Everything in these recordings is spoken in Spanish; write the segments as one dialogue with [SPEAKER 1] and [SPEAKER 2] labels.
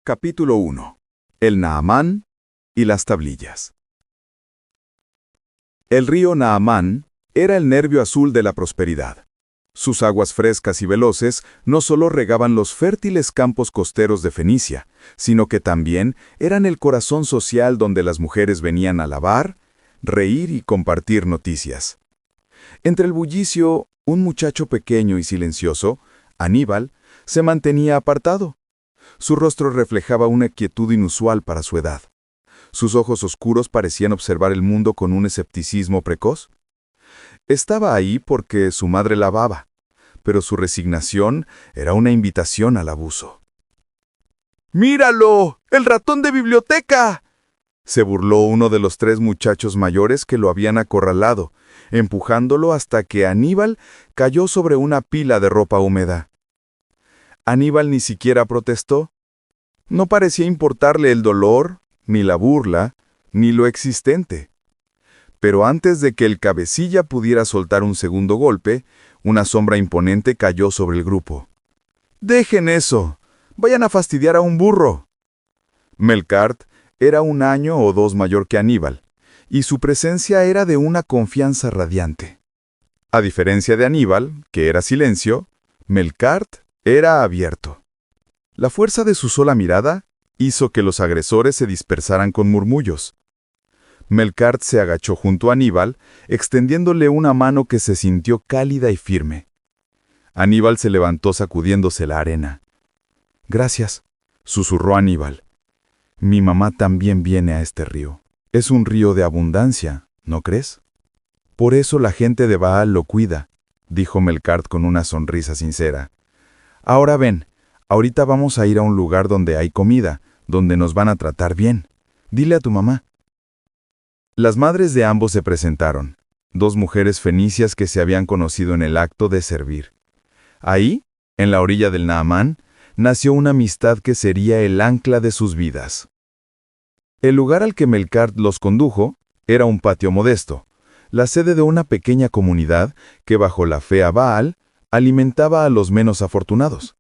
[SPEAKER 1] Capítulo 1. El Naamán y las tablillas. El río Naamán era el nervio azul de la prosperidad. Sus aguas frescas y veloces no solo regaban los fértiles campos costeros de Fenicia, sino que también eran el corazón social donde las mujeres venían a lavar, reír y compartir noticias. Entre el bullicio, un muchacho pequeño y silencioso, Aníbal, se mantenía apartado. Su rostro reflejaba una quietud inusual para su edad. Sus ojos oscuros parecían observar el mundo con un escepticismo precoz. Estaba ahí porque su madre lavaba, pero su resignación era una invitación al abuso. ¡Míralo! ¡El ratón de biblioteca!, se burló uno de los 3 muchachos mayores que lo habían acorralado, empujándolo hasta que Aníbal cayó sobre una pila de ropa húmeda. Aníbal ni siquiera protestó. No parecía importarle el dolor, ni la burla, ni lo existente. Pero antes de que el cabecilla pudiera soltar un segundo golpe, una sombra imponente cayó sobre el grupo. «¡Dejen eso! ¡Vayan a fastidiar a un burro!». Melkart era 1 año o 2 mayor que Aníbal, y su presencia era de una confianza radiante. A diferencia de Aníbal, que era silencio, Melkart era abierto. La fuerza de su sola mirada hizo que los agresores se dispersaran con murmullos. Melkart se agachó junto a Aníbal, extendiéndole una mano que se sintió cálida y firme. Aníbal se levantó sacudiéndose la arena. «Gracias», susurró Aníbal. «Mi mamá también viene a este río. Es un río de abundancia, ¿no crees? Por eso la gente de Baal lo cuida», dijo Melkart con una sonrisa sincera. «Ahora ven, ahorita vamos a ir a un lugar donde hay comida, donde nos van a tratar bien. Dile a tu mamá». Las madres de ambos se presentaron, 2 mujeres fenicias que se habían conocido en el acto de servir. Ahí, en la orilla del Naamán, nació una amistad que sería el ancla de sus vidas. El lugar al que Melkart los condujo era un patio modesto, la sede de una pequeña comunidad que bajo la fe a Baal alimentaba a los menos afortunados.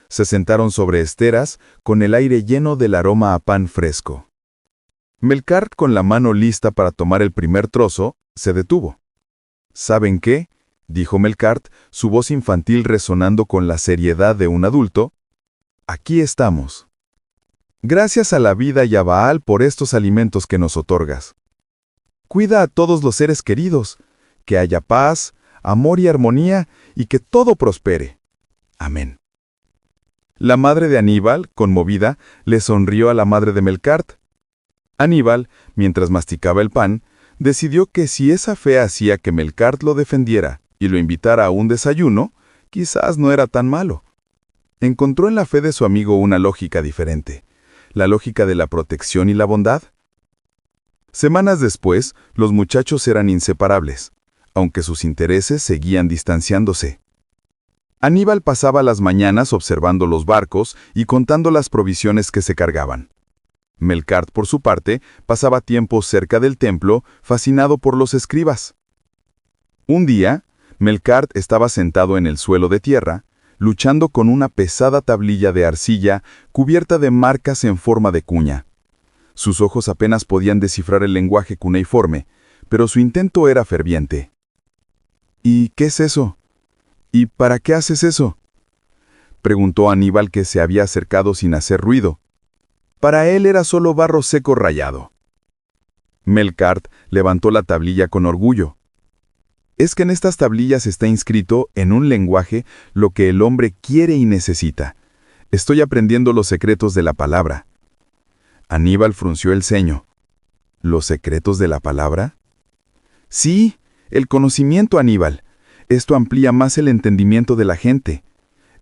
[SPEAKER 1] Se sentaron sobre esteras con el aire lleno del aroma a pan fresco. Melkart, con la mano lista para tomar el primer trozo, se detuvo. «¿Saben qué?», dijo Melkart, su voz infantil resonando con la seriedad de un adulto. «Aquí estamos. Gracias a la vida y a Baal por estos alimentos que nos otorgas. Cuida a todos los seres queridos, que haya paz, amor y armonía, y que todo prospere. Amén». La madre de Aníbal, conmovida, le sonrió a la madre de Melkart. Aníbal, mientras masticaba el pan, decidió que si esa fe hacía que Melkart lo defendiera y lo invitara a un desayuno, quizás no era tan malo. Encontró en la fe de su amigo una lógica diferente, la lógica de la protección y la bondad. Semanas después, los muchachos eran inseparables, aunque sus intereses seguían distanciándose. Aníbal pasaba las mañanas observando los barcos y contando las provisiones que se cargaban. Melkart, por su parte, pasaba tiempo cerca del templo, fascinado por los escribas. Un día, Melkart estaba sentado en el suelo de tierra, luchando con una pesada tablilla de arcilla cubierta de marcas en forma de cuña. Sus ojos apenas podían descifrar el lenguaje cuneiforme, pero su intento era ferviente. «¿Y qué es eso? ¿Y para qué haces eso?», preguntó Aníbal, que se había acercado sin hacer ruido. Para él era solo barro seco rayado. Melkart levantó la tablilla con orgullo. «Es que en estas tablillas está inscrito, en un lenguaje, lo que el hombre quiere y necesita. Estoy aprendiendo los secretos de la palabra». Aníbal frunció el ceño. «¿Los secretos de la palabra?». «Sí, el conocimiento, Aníbal. Esto amplía más el entendimiento de la gente.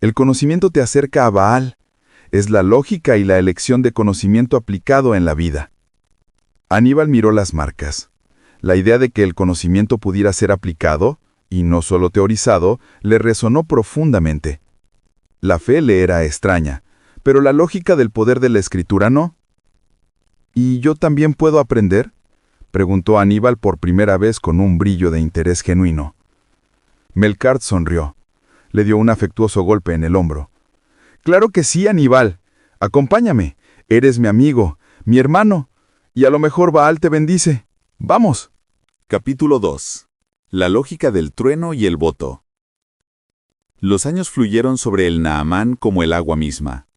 [SPEAKER 1] El conocimiento te acerca a Baal. Es la lógica y la elección de conocimiento aplicado en la vida». Aníbal miró las marcas. La idea de que el conocimiento pudiera ser aplicado, y no solo teorizado, le resonó profundamente. La fe le era extraña, pero la lógica del poder de la escritura no. «¿Y yo también puedo aprender?», preguntó Aníbal por primera vez con un brillo de interés genuino. Melkart sonrió. Le dio un afectuoso golpe en el hombro. «Claro que sí, Aníbal. Acompáñame, eres mi amigo, mi hermano, y a lo mejor Baal te bendice. ¡Vamos!
[SPEAKER 2] Capítulo 2. La lógica del trueno y el voto. Los años fluyeron sobre el Naamán como el agua misma,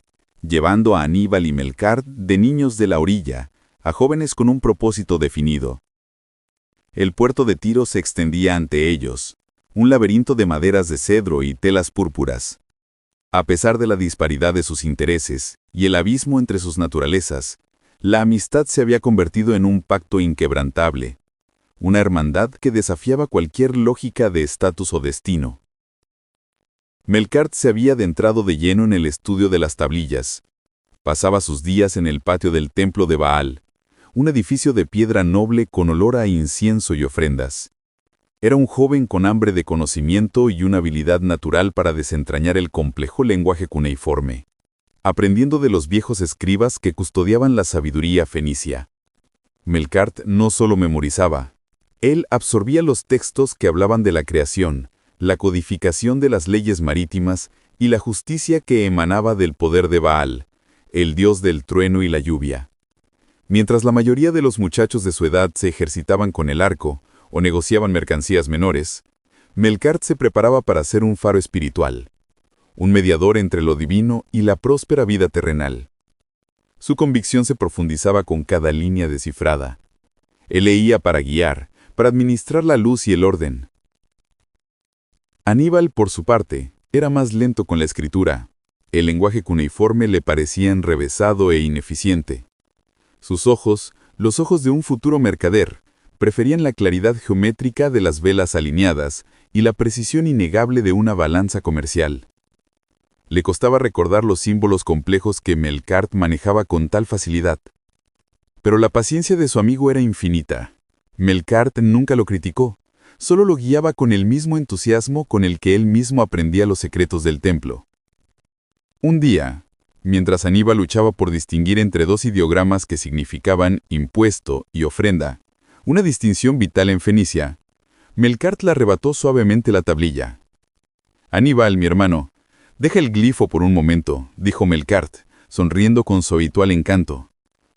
[SPEAKER 2] llevando a Aníbal y Melcart de niños de la orilla, a jóvenes con un propósito definido. El puerto de Tiro se extendía ante ellos, un laberinto de maderas de cedro y telas púrpuras. A pesar de la disparidad de sus intereses y el abismo entre sus naturalezas, la amistad se había convertido en un pacto inquebrantable, una hermandad que desafiaba cualquier lógica de estatus o destino. Melcart se había adentrado de lleno en el estudio de las tablillas. Pasaba sus días en el patio del templo de Baal, un edificio de piedra noble con olor a incienso y ofrendas. Era un joven con hambre de conocimiento y una habilidad natural para desentrañar el complejo lenguaje cuneiforme, aprendiendo de los viejos escribas que custodiaban la sabiduría fenicia. Melcart no solo memorizaba, él absorbía los textos que hablaban de la creación, la codificación de las leyes marítimas y la justicia que emanaba del poder de Baal, el dios del trueno y la lluvia. Mientras la mayoría de los muchachos de su edad se ejercitaban con el arco o negociaban mercancías menores, Melcart se preparaba para ser un faro espiritual, un mediador entre lo divino y la próspera vida terrenal. Su convicción se profundizaba con cada línea descifrada. Él leía para guiar, para administrar la luz y el orden. Aníbal, por su parte, era más lento con la escritura. El lenguaje cuneiforme le parecía enrevesado e ineficiente. Sus ojos, los ojos de un futuro mercader, preferían la claridad geométrica de las velas alineadas y la precisión innegable de una balanza comercial. Le costaba recordar los símbolos complejos que Melcart manejaba con tal facilidad. Pero la paciencia de su amigo era infinita. Melcart nunca lo criticó, solo lo guiaba con el mismo entusiasmo con el que él mismo aprendía los secretos del templo. Un día, mientras Aníbal luchaba por distinguir entre dos ideogramas que significaban impuesto y ofrenda, una distinción vital en Fenicia, Melcart le arrebató suavemente la tablilla. «Aníbal, mi hermano, deja el glifo por un momento», dijo Melcart, sonriendo con su habitual encanto.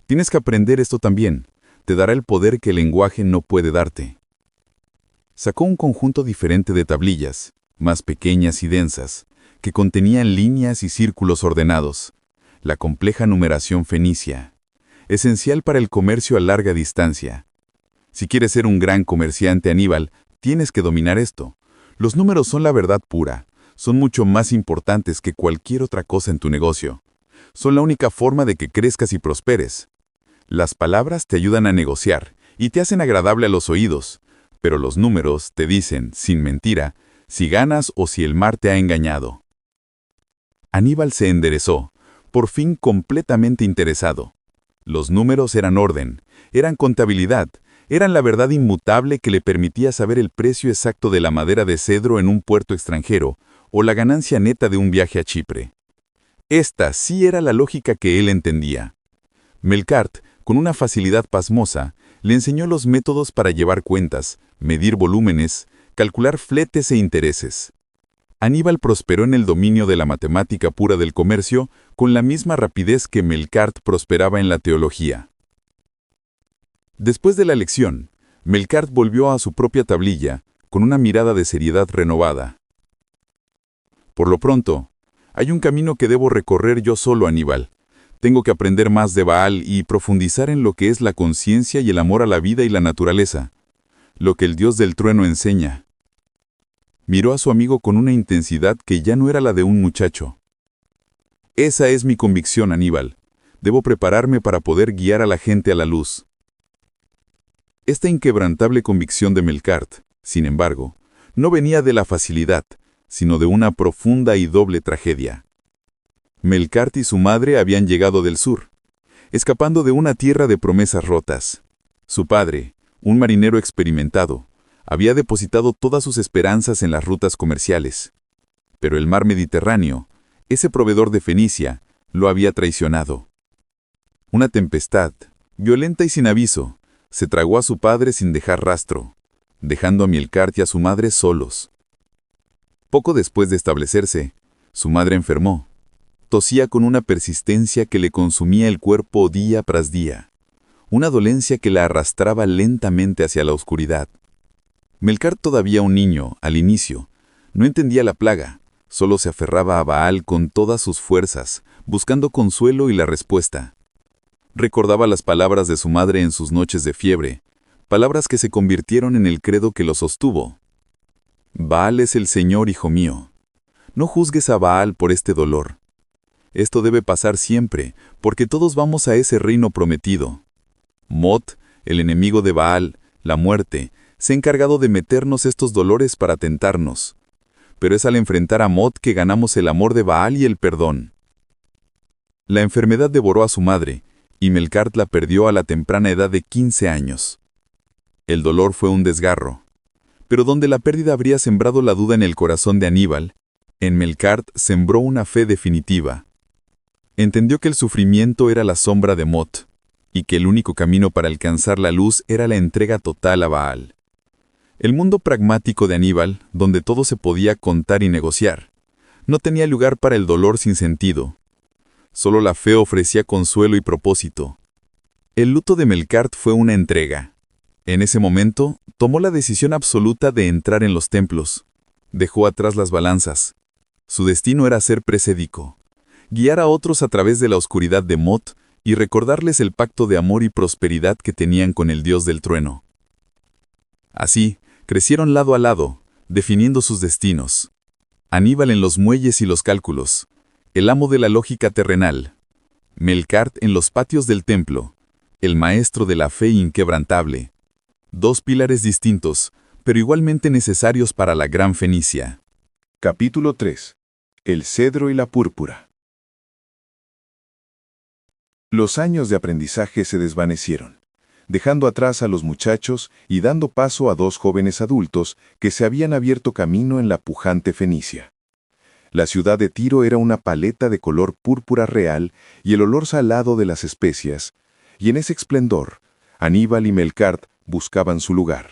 [SPEAKER 2] «Tienes que aprender esto también. Te dará el poder que el lenguaje no puede darte». Sacó un conjunto diferente de tablillas, más pequeñas y densas, que contenían líneas y círculos ordenados, la compleja numeración fenicia, esencial para el comercio a larga distancia. Si quieres ser un gran comerciante, Aníbal, tienes que dominar esto. Los números son la verdad pura, son mucho más importantes que cualquier otra cosa en tu negocio. Son la única forma de que crezcas y prosperes. Las palabras te ayudan a negociar y te hacen agradable a los oídos, pero los números te dicen, sin mentira, si ganas o si el mar te ha engañado. Aníbal se enderezó, por fin completamente interesado. Los números eran orden, eran contabilidad, eran la verdad inmutable que le permitía saber el precio exacto de la madera de cedro en un puerto extranjero o la ganancia neta de un viaje a Chipre. Esta sí era la lógica que él entendía. Melcart, con una facilidad pasmosa, le enseñó los métodos para llevar cuentas, medir volúmenes, calcular fletes e intereses. Aníbal prosperó en el dominio de la matemática pura del comercio con la misma rapidez que Melcart prosperaba en la teología. Después de la lección, Melcart volvió a su propia tablilla, con una mirada de seriedad renovada. «Por lo pronto, hay un camino que debo recorrer yo solo, Aníbal. Tengo que aprender más de Baal y profundizar en lo que es la conciencia y el amor a la vida y la naturaleza, lo que el dios del trueno enseña». Miró a su amigo con una intensidad que ya no era la de un muchacho. «Esa es mi convicción, Aníbal. Debo prepararme para poder guiar a la gente a la luz». Esta inquebrantable convicción de Melcart, sin embargo, no venía de la facilidad, sino de una profunda y doble tragedia. Melcart y su madre habían llegado del sur, escapando de una tierra de promesas rotas. Su padre, un marinero experimentado, había depositado todas sus esperanzas en las rutas comerciales. Pero el mar Mediterráneo, ese proveedor de Fenicia, lo había traicionado. Una tempestad, violenta y sin aviso, se tragó a su padre sin dejar rastro, dejando a Melcart y a su madre solos. Poco después de establecerse, su madre enfermó. Tosía con una persistencia que le consumía el cuerpo día tras día, una dolencia que la arrastraba lentamente hacia la oscuridad. Melcar, todavía un niño, al inicio, no entendía la plaga, solo se aferraba a Baal con todas sus fuerzas, buscando consuelo y la respuesta. Recordaba las palabras de su madre en sus noches de fiebre, palabras que se convirtieron en el credo que lo sostuvo. Baal es el Señor, hijo mío. No juzgues a Baal por este dolor. Esto debe pasar siempre, porque todos vamos a ese reino prometido. Mot, el enemigo de Baal, la muerte, se ha encargado de meternos estos dolores para tentarnos. Pero es al enfrentar a Mot que ganamos el amor de Baal y el perdón. La enfermedad devoró a su madre, y Melcar la perdió a la temprana edad de 15 años. El dolor fue un desgarro. Pero donde la pérdida habría sembrado la duda en el corazón de Aníbal, en Melcar sembró una fe definitiva. Entendió que el sufrimiento era la sombra de Mot, y que el único camino para alcanzar la luz era la entrega total a Baal. El mundo pragmático de Aníbal, donde todo se podía contar y negociar, no tenía lugar para el dolor sin sentido. Solo la fe ofrecía consuelo y propósito. El luto de Melcar fue una entrega. En ese momento, tomó la decisión absoluta de entrar en los templos. Dejó atrás las balanzas. Su destino era ser presédico, guiar a otros a través de la oscuridad de Mot y recordarles el pacto de amor y prosperidad que tenían con el Dios del trueno. Así, crecieron lado a lado, definiendo sus destinos. Aníbal en los muelles y los cálculos, el amo de la lógica terrenal. Melcar en los patios del templo, el maestro de la fe inquebrantable. Dos pilares distintos, pero igualmente necesarios para la gran Fenicia.
[SPEAKER 1] Capítulo 3. El cedro y la púrpura. Los años de aprendizaje se desvanecieron, dejando atrás a los muchachos y dando paso a dos jóvenes adultos que se habían abierto camino en la pujante Fenicia. La ciudad de Tiro era una paleta de color púrpura real y el olor salado de las especias, y en ese esplendor, Aníbal y Melcar buscaban su lugar.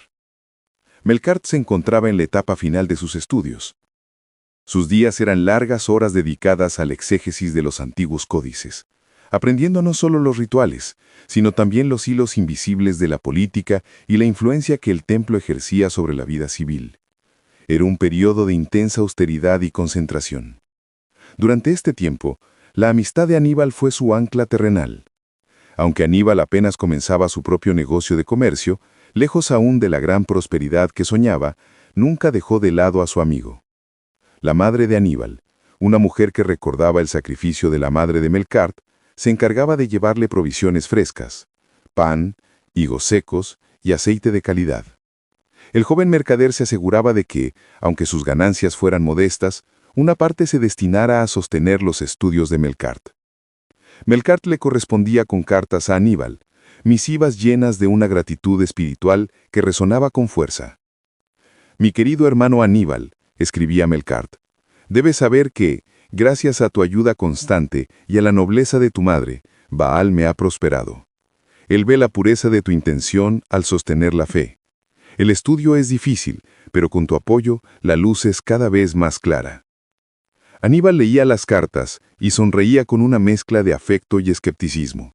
[SPEAKER 1] Melcar se encontraba en la etapa final de sus estudios. Sus días eran largas horas dedicadas al exégesis de los antiguos códices, aprendiendo no solo los rituales, sino también los hilos invisibles de la política y la influencia que el templo ejercía sobre la vida civil. Era un periodo de intensa austeridad y concentración. Durante este tiempo, la amistad de Aníbal fue su ancla terrenal. Aunque Aníbal apenas comenzaba su propio negocio de comercio, lejos aún de la gran prosperidad que soñaba, nunca dejó de lado a su amigo. La madre de Aníbal, una mujer que recordaba el sacrificio de la madre de Melcar, se encargaba de llevarle provisiones frescas, pan, higos secos y aceite de calidad. El joven mercader se aseguraba de que, aunque sus ganancias fueran modestas, una parte se destinara a sostener los estudios de Melcar. Melcar le correspondía con cartas a Aníbal, misivas llenas de una gratitud espiritual que resonaba con fuerza. «Mi querido hermano Aníbal», escribía Melcar, «debes saber que, gracias a tu ayuda constante y a la nobleza de tu madre, Baal me ha prosperado. Él ve la pureza de tu intención al sostener la fe. El estudio es difícil, pero con tu apoyo la luz es cada vez más clara». Aníbal leía las cartas y sonreía con una mezcla de afecto y escepticismo.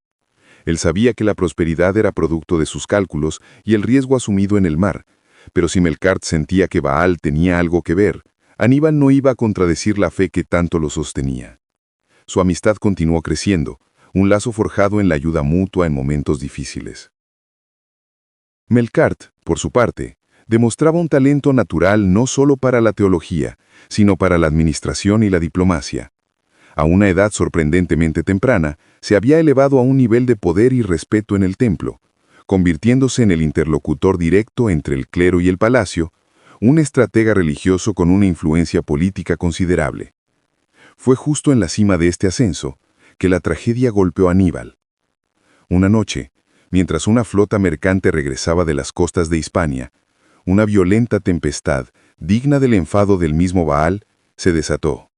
[SPEAKER 1] Él sabía que la prosperidad era producto de sus cálculos y el riesgo asumido en el mar, pero si Melcar sentía que Baal tenía algo que ver, Aníbal no iba a contradecir la fe que tanto lo sostenía. Su amistad continuó creciendo, un lazo forjado en la ayuda mutua en momentos difíciles. Melcar, por su parte, demostraba un talento natural no solo para la teología, sino para la administración y la diplomacia. A una edad sorprendentemente temprana, se había elevado a un nivel de poder y respeto en el templo, convirtiéndose en el interlocutor directo entre el clero y el palacio, un estratega religioso con una influencia política considerable. Fue justo en la cima de este ascenso que la tragedia golpeó a Aníbal. Una noche, mientras una flota mercante regresaba de las costas de Hispania, una violenta tempestad, digna del enfado del mismo Baal, se desató.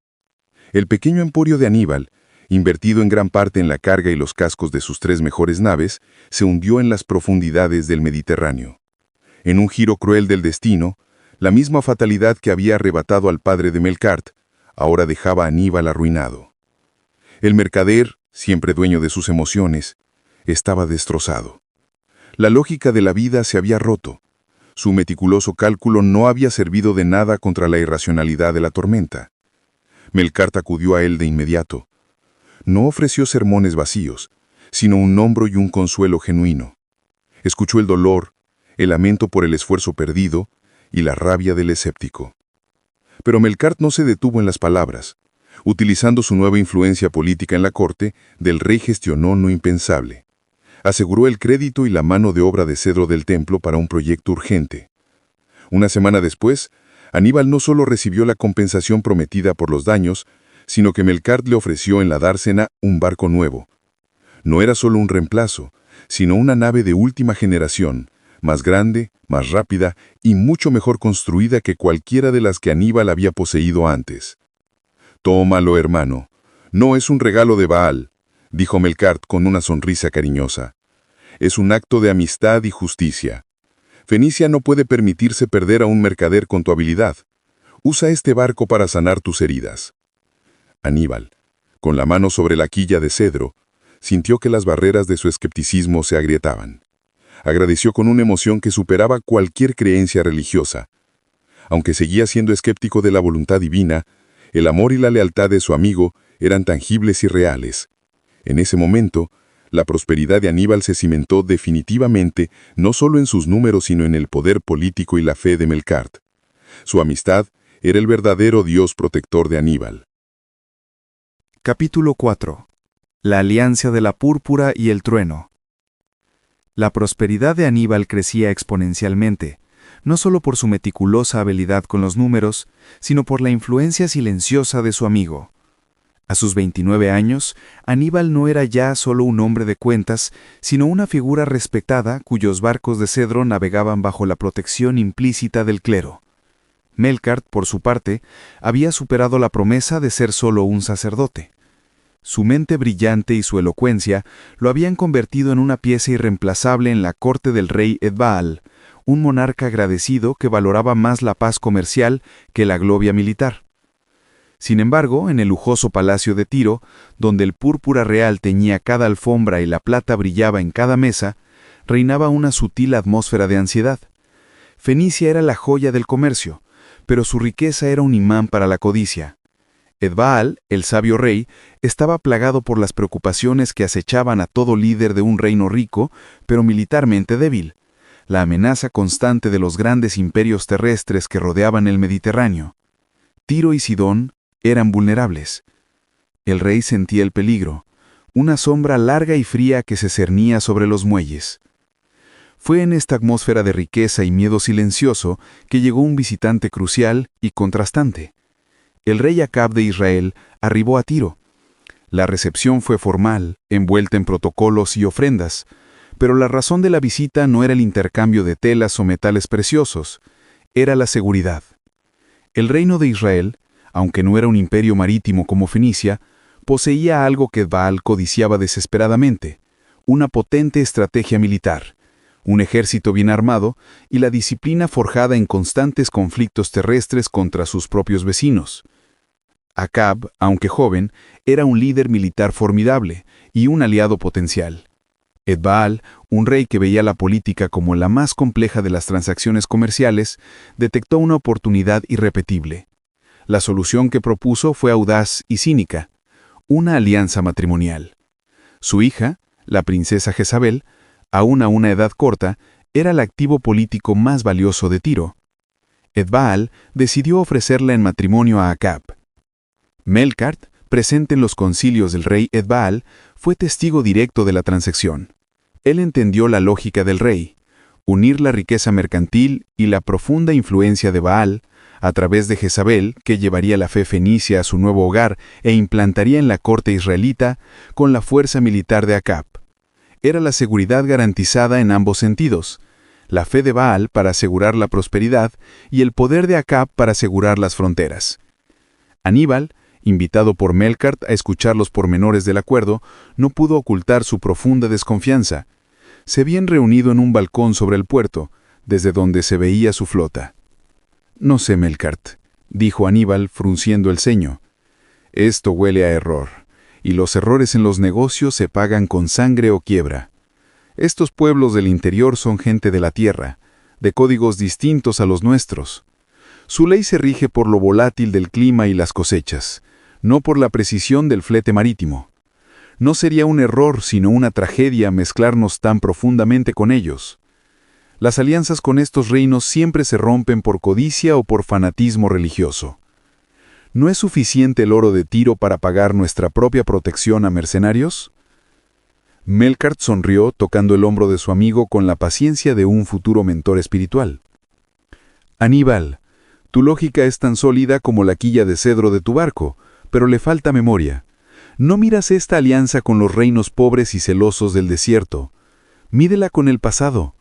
[SPEAKER 1] El pequeño emporio de Aníbal, invertido en gran parte en la carga y los cascos de sus 3 mejores naves, se hundió en las profundidades del Mediterráneo. En un giro cruel del destino, la misma fatalidad que había arrebatado al padre de Melcar, ahora dejaba a Aníbal arruinado.
[SPEAKER 3] El mercader, siempre dueño de sus emociones, estaba destrozado. La lógica de la vida se había roto. Su meticuloso cálculo no había servido de nada contra la irracionalidad de la tormenta. Melkart acudió a él de inmediato. No ofreció sermones vacíos, sino un hombro y un consuelo genuino. Escuchó el dolor, el lamento por el esfuerzo perdido y la rabia del escéptico. Pero Melkart no se detuvo en las palabras. Utilizando su nueva influencia política en la corte, del rey gestionó lo impensable. Aseguró el crédito y la mano de obra de cedro del templo para un proyecto urgente. Una semana después, Aníbal no solo recibió la compensación prometida por los daños, sino que Melkart le ofreció en la dársena un barco nuevo. No era solo un reemplazo, sino una nave de última generación, más grande, más rápida y mucho mejor construida que cualquiera de las que Aníbal había poseído antes. «Tómalo, hermano. No es un regalo de Baal», dijo Melkart con una sonrisa cariñosa. «Es un acto de amistad y justicia. Fenicia no puede permitirse perder a un mercader con tu habilidad. Usa este barco para sanar tus heridas». Aníbal, con la mano sobre la quilla de cedro, sintió que las barreras de su escepticismo se agrietaban. Agradeció con una emoción que superaba cualquier creencia religiosa. Aunque seguía siendo escéptico de la voluntad divina, el amor y la lealtad de su amigo eran tangibles y reales. En ese momento, la prosperidad de Aníbal se cimentó definitivamente no solo en sus números sino en el poder político y la fe de Melkart. Su amistad era el verdadero Dios protector de Aníbal.
[SPEAKER 4] Capítulo 4. La alianza de la púrpura y el trueno. La prosperidad de Aníbal crecía exponencialmente, no solo por su meticulosa habilidad con los números, sino por la influencia silenciosa de su amigo. A sus 29 años, Aníbal no era ya solo un hombre de cuentas, sino una figura respetada cuyos barcos de cedro navegaban bajo la protección implícita del clero. Melkart, por su parte, había superado la promesa de ser solo un sacerdote. Su mente brillante y su elocuencia lo habían convertido en una pieza irreemplazable en la corte del rey Edbaal, un monarca agradecido que valoraba más la paz comercial que la gloria militar. Sin embargo, en el lujoso palacio de Tiro, donde el púrpura real teñía cada alfombra y la plata brillaba en cada mesa, reinaba una sutil atmósfera de ansiedad. Fenicia era la joya del comercio, pero su riqueza era un imán para la codicia. Edbaal, el sabio rey, estaba plagado por las preocupaciones que acechaban a todo líder de un reino rico, pero militarmente débil, la amenaza constante de los grandes imperios terrestres que rodeaban el Mediterráneo. Tiro y Sidón eran vulnerables. El rey sentía el peligro, una sombra larga y fría que se cernía sobre los muelles. Fue en esta atmósfera de riqueza y miedo silencioso que llegó un visitante crucial y contrastante. El rey Acab de Israel arribó a Tiro. La recepción fue formal, envuelta en protocolos y ofrendas, pero la razón de la visita no era el intercambio de telas o metales preciosos, era la seguridad. El reino de Israel, aunque no era un imperio marítimo como Fenicia, poseía algo que Baal codiciaba desesperadamente, una potente estrategia militar, un ejército bien armado y la disciplina forjada en constantes conflictos terrestres contra sus propios vecinos. Acab, aunque joven, era un líder militar formidable y un aliado potencial. Edbaal, un rey que veía la política como la más compleja de las transacciones comerciales, detectó una oportunidad irrepetible. La solución que propuso fue audaz y cínica, una alianza matrimonial. Su hija, la princesa Jezabel, aún a una edad corta, era el activo político más valioso de Tiro. Edbaal decidió ofrecerla en matrimonio a Acab. Melkart, presente en los concilios del rey Edbaal, fue testigo directo de la transacción. Él entendió la lógica del rey, unir la riqueza mercantil y la profunda influencia de Baal, a través de Jezabel, que llevaría la fe fenicia a su nuevo hogar e implantaría en la corte israelita, con la fuerza militar de Acab. Era la seguridad garantizada en ambos sentidos, la fe de Baal para asegurar la prosperidad y el poder de Acab para asegurar las fronteras. Aníbal, invitado por Melkart a escuchar los pormenores del acuerdo, no pudo ocultar su profunda desconfianza. Se habían reunido en un balcón sobre el puerto, desde donde se veía su flota. «No sé, Melkart», dijo Aníbal frunciendo el ceño. «Esto huele a error,
[SPEAKER 2] y los errores en los negocios se pagan con sangre o quiebra. Estos pueblos del interior son gente de la tierra, de códigos distintos a los nuestros. Su ley se rige por lo volátil del clima y las cosechas, no por la precisión del flete marítimo. No sería un error, sino una tragedia mezclarnos tan profundamente con ellos. Las alianzas con estos reinos siempre se rompen por codicia o por fanatismo religioso. ¿No es suficiente el oro de Tiro para pagar nuestra propia protección a mercenarios? Melkart sonrió tocando el hombro de su amigo con la paciencia de un futuro mentor espiritual. Aníbal, tu lógica es tan sólida como la quilla de cedro de tu barco, pero le falta memoria. No miras esta alianza con los reinos pobres y celosos del desierto. Mídela con el pasado.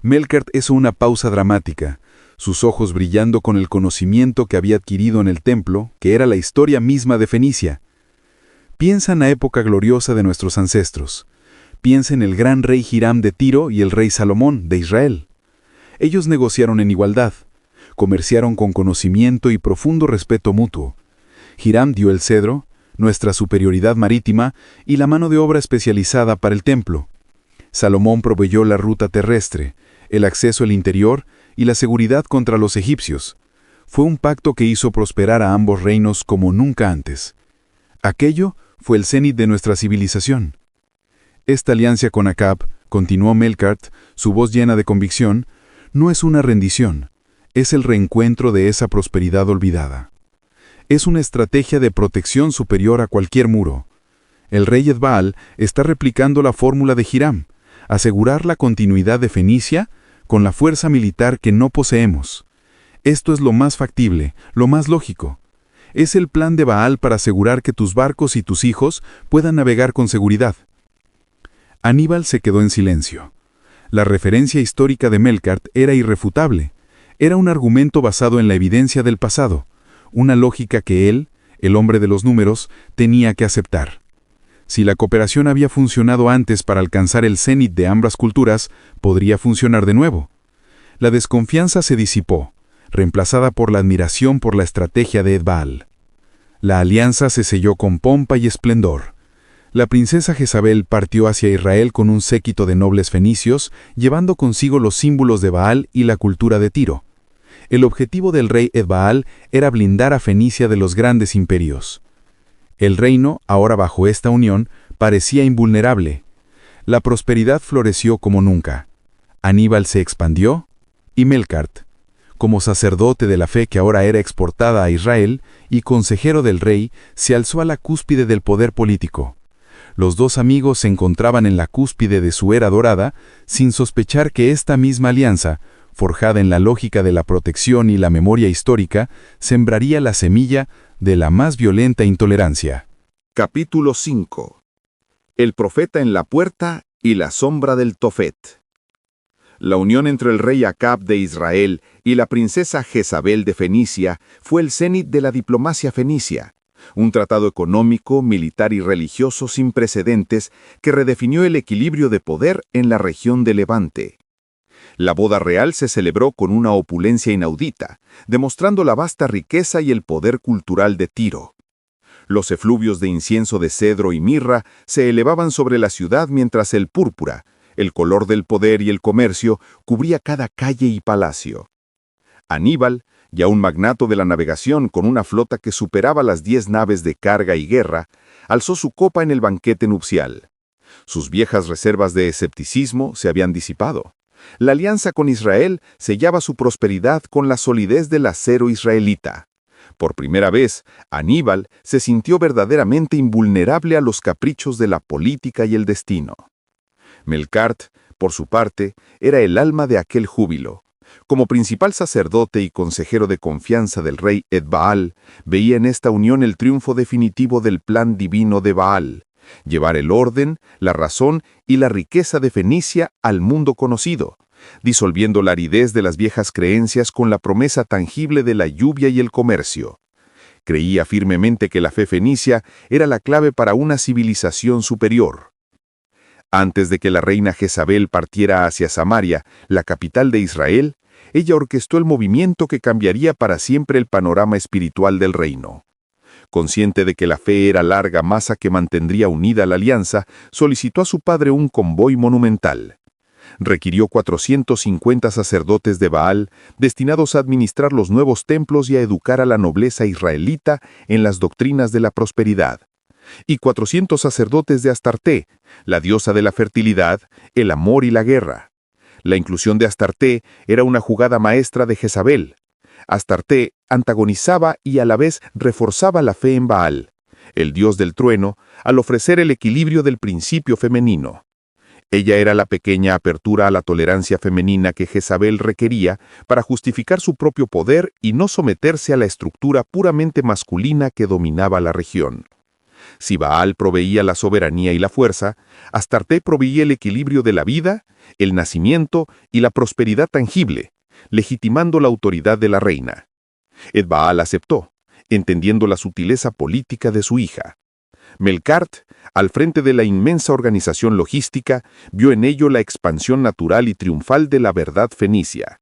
[SPEAKER 2] Melkart hizo una pausa dramática, sus ojos brillando con el conocimiento que había adquirido en el templo, que era la historia misma de Fenicia. Piensa en la época gloriosa de nuestros ancestros. Piensa en el gran rey Hiram de Tiro y el rey Salomón de Israel. Ellos negociaron en igualdad, comerciaron con conocimiento y profundo respeto mutuo. Hiram dio el cedro, nuestra superioridad marítima y la mano de obra especializada para el templo. Salomón proveyó la ruta terrestre, el acceso al interior y la seguridad contra los egipcios. Fue un pacto que hizo prosperar a ambos reinos como nunca antes. Aquello fue el cenit de nuestra civilización. Esta alianza con Acab, continuó Melkart, su voz llena de convicción, no es una rendición, es el reencuentro de esa prosperidad olvidada. Es una estrategia de protección superior a cualquier muro. El rey Edbaal está replicando la fórmula de Hiram, asegurar la continuidad de Fenicia con la fuerza militar que no poseemos. Esto es lo más factible, lo más lógico. Es el plan de Baal para asegurar que tus barcos y tus hijos puedan navegar con seguridad. Aníbal se quedó en silencio. La referencia histórica de Melkart era irrefutable. Era un argumento basado en la evidencia del pasado, una lógica que él, el hombre de los números, tenía que aceptar. Si la cooperación había funcionado antes para alcanzar el cenit de ambas culturas, podría funcionar de nuevo. La desconfianza se disipó, reemplazada por la admiración por la estrategia de Edbaal. La alianza se selló con pompa y esplendor. La princesa Jezabel partió hacia Israel con un séquito de nobles fenicios, llevando consigo los símbolos de Baal y la cultura de Tiro. El objetivo del rey Edbaal era blindar a Fenicia de los grandes imperios. El reino, ahora bajo esta unión, parecía invulnerable. La prosperidad floreció como nunca. Aníbal se expandió, y Melkart, como sacerdote de la fe que ahora era exportada a Israel y consejero del rey, se alzó a la cúspide del poder político. Los dos amigos se encontraban en la cúspide de su era dorada, sin sospechar que esta misma alianza, forjada en la lógica de la protección y la memoria histórica, sembraría la semilla de la más violenta intolerancia.
[SPEAKER 1] Capítulo 5. El profeta en la puerta y la sombra del Tofet. La unión entre el rey Acab de Israel y la princesa Jezabel de Fenicia fue el cenit de la diplomacia fenicia, un tratado económico, militar y religioso sin precedentes que redefinió el equilibrio de poder en la región de Levante. La boda real se celebró con una opulencia inaudita, demostrando la vasta riqueza y el poder cultural de Tiro. Los efluvios de incienso de cedro y mirra se elevaban sobre la ciudad mientras el púrpura, el color del poder y el comercio, cubría cada calle y palacio. Aníbal, ya un magnato de la navegación con una flota que superaba las 10 naves de carga y guerra, alzó su copa en el banquete nupcial. Sus viejas reservas de escepticismo se habían disipado. La alianza con Israel sellaba su prosperidad con la solidez del acero israelita. Por primera vez, Aníbal se sintió verdaderamente invulnerable a los caprichos de la política y el destino. Melkart, por su parte, era el alma de aquel júbilo. Como principal sacerdote y consejero de confianza del rey Edbaal, veía en esta unión el triunfo definitivo del plan divino de Baal, llevar el orden, la razón y la riqueza de Fenicia al mundo conocido, disolviendo la aridez de las viejas creencias con la promesa tangible de la lluvia y el comercio. Creía firmemente que la fe fenicia era la clave para una civilización superior. Antes de que la reina Jezabel partiera hacia Samaria, la capital de Israel, ella orquestó el movimiento que cambiaría para siempre el panorama espiritual del reino.
[SPEAKER 3] Consciente de que la fe era larga masa que mantendría unida la alianza, solicitó a su padre un convoy monumental. Requirió 450 sacerdotes de Baal destinados a administrar los nuevos templos y a educar a la nobleza israelita en las doctrinas de la prosperidad, y 400 sacerdotes de Astarté, la diosa de la fertilidad, el amor y la guerra. La inclusión de Astarté era una jugada maestra de Jezabel. Astarté antagonizaba y a la vez reforzaba la fe en Baal, el dios del trueno, al ofrecer el equilibrio del principio femenino. Ella era la pequeña apertura a la tolerancia femenina que Jezabel requería para justificar su propio poder y no someterse a la estructura puramente masculina que dominaba la región. Si Baal proveía la soberanía y la fuerza, Astarté proveía el equilibrio de la vida, el nacimiento y la prosperidad tangible, legitimando la autoridad de la reina. Baal aceptó, entendiendo la sutileza política de su hija. Melkart, al frente de la inmensa organización logística, vio en ello la expansión natural y triunfal de la verdad fenicia.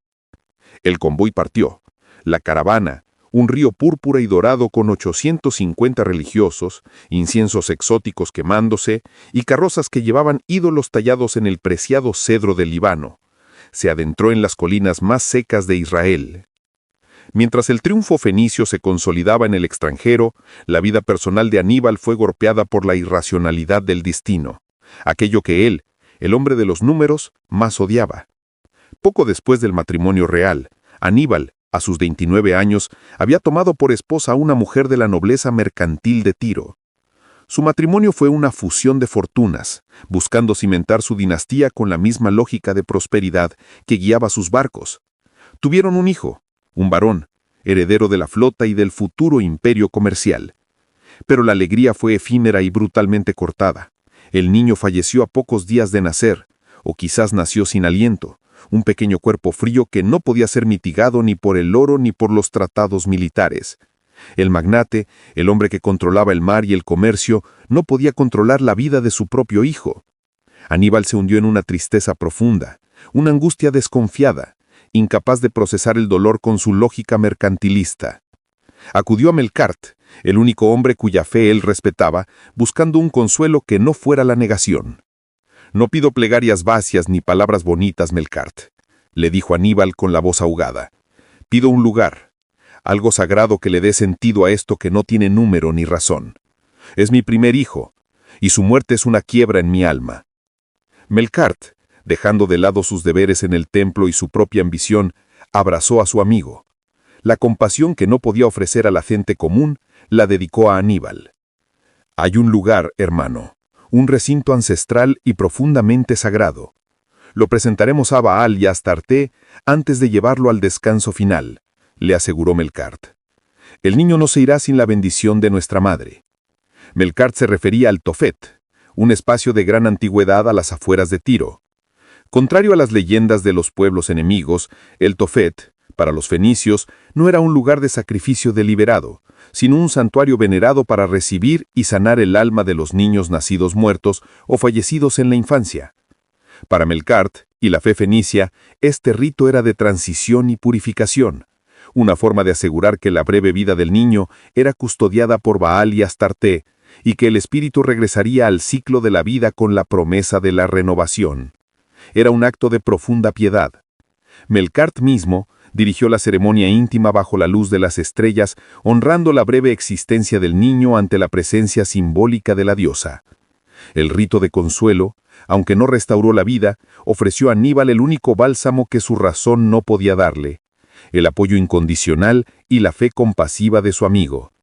[SPEAKER 3] El convoy partió. La caravana, un río púrpura y dorado con 850 religiosos, inciensos exóticos quemándose y carrozas que llevaban ídolos tallados en el preciado cedro del Líbano, se adentró en las colinas más secas de Israel. Mientras el triunfo fenicio se consolidaba en el extranjero, la vida personal de Aníbal fue golpeada por la irracionalidad del destino, aquello que él, el hombre de los números, más odiaba. Poco después del matrimonio real, Aníbal, a sus 29 años, había tomado por esposa a una mujer de la nobleza mercantil de Tiro. Su matrimonio fue una fusión de fortunas, buscando cimentar su dinastía con la misma lógica de prosperidad que guiaba sus barcos. Tuvieron un hijo, un varón, heredero de la flota y del futuro imperio comercial. Pero la alegría fue efímera y brutalmente cortada. El niño falleció a pocos días de nacer, o quizás nació sin aliento, un pequeño cuerpo frío que no podía ser mitigado ni por el oro ni por los tratados militares. El magnate, el hombre que controlaba el mar y el comercio, no podía controlar la vida de su propio hijo. Aníbal se hundió en una tristeza profunda, una angustia desconfiada, incapaz de procesar el dolor con su lógica mercantilista. Acudió a Melkart, el único hombre cuya fe él respetaba, buscando un consuelo que no fuera la negación. «No pido plegarias vacías ni palabras bonitas, Melkart», le dijo Aníbal con la voz ahogada. «Pido un lugar, algo sagrado que le dé sentido a esto que no tiene número ni razón. Es mi primer hijo, y su muerte es una quiebra en mi alma». Melkart, dejando de lado sus deberes en el templo y su propia ambición, abrazó a su amigo. La compasión que no podía ofrecer a la gente común, la dedicó a Aníbal. «Hay un lugar, hermano, un recinto ancestral y profundamente sagrado. Lo presentaremos a Baal y a Astarté antes de llevarlo al descanso final», le aseguró Melkart. «El niño no se irá sin la bendición de nuestra madre». Melkart se refería al Tofet, un espacio de gran antigüedad a las afueras de Tiro. Contrario a las leyendas de los pueblos enemigos, el Tofet, para los fenicios, no era un lugar de sacrificio deliberado, sino un santuario venerado para recibir y sanar el alma de los niños nacidos muertos o fallecidos en la infancia. Para Melkart y la fe fenicia, este rito era de transición y purificación, una forma de asegurar que la breve vida del niño era custodiada por Baal y Astarté, y que el espíritu regresaría al ciclo de la vida con la promesa de la renovación. Era un acto de profunda piedad. Melkart mismo dirigió la ceremonia íntima bajo la luz de las estrellas, honrando la breve existencia del niño ante la presencia simbólica de la diosa. El rito de consuelo, aunque no restauró la vida, ofreció a Aníbal el único bálsamo que su razón no podía darle, el apoyo incondicional y la fe compasiva de su amigo.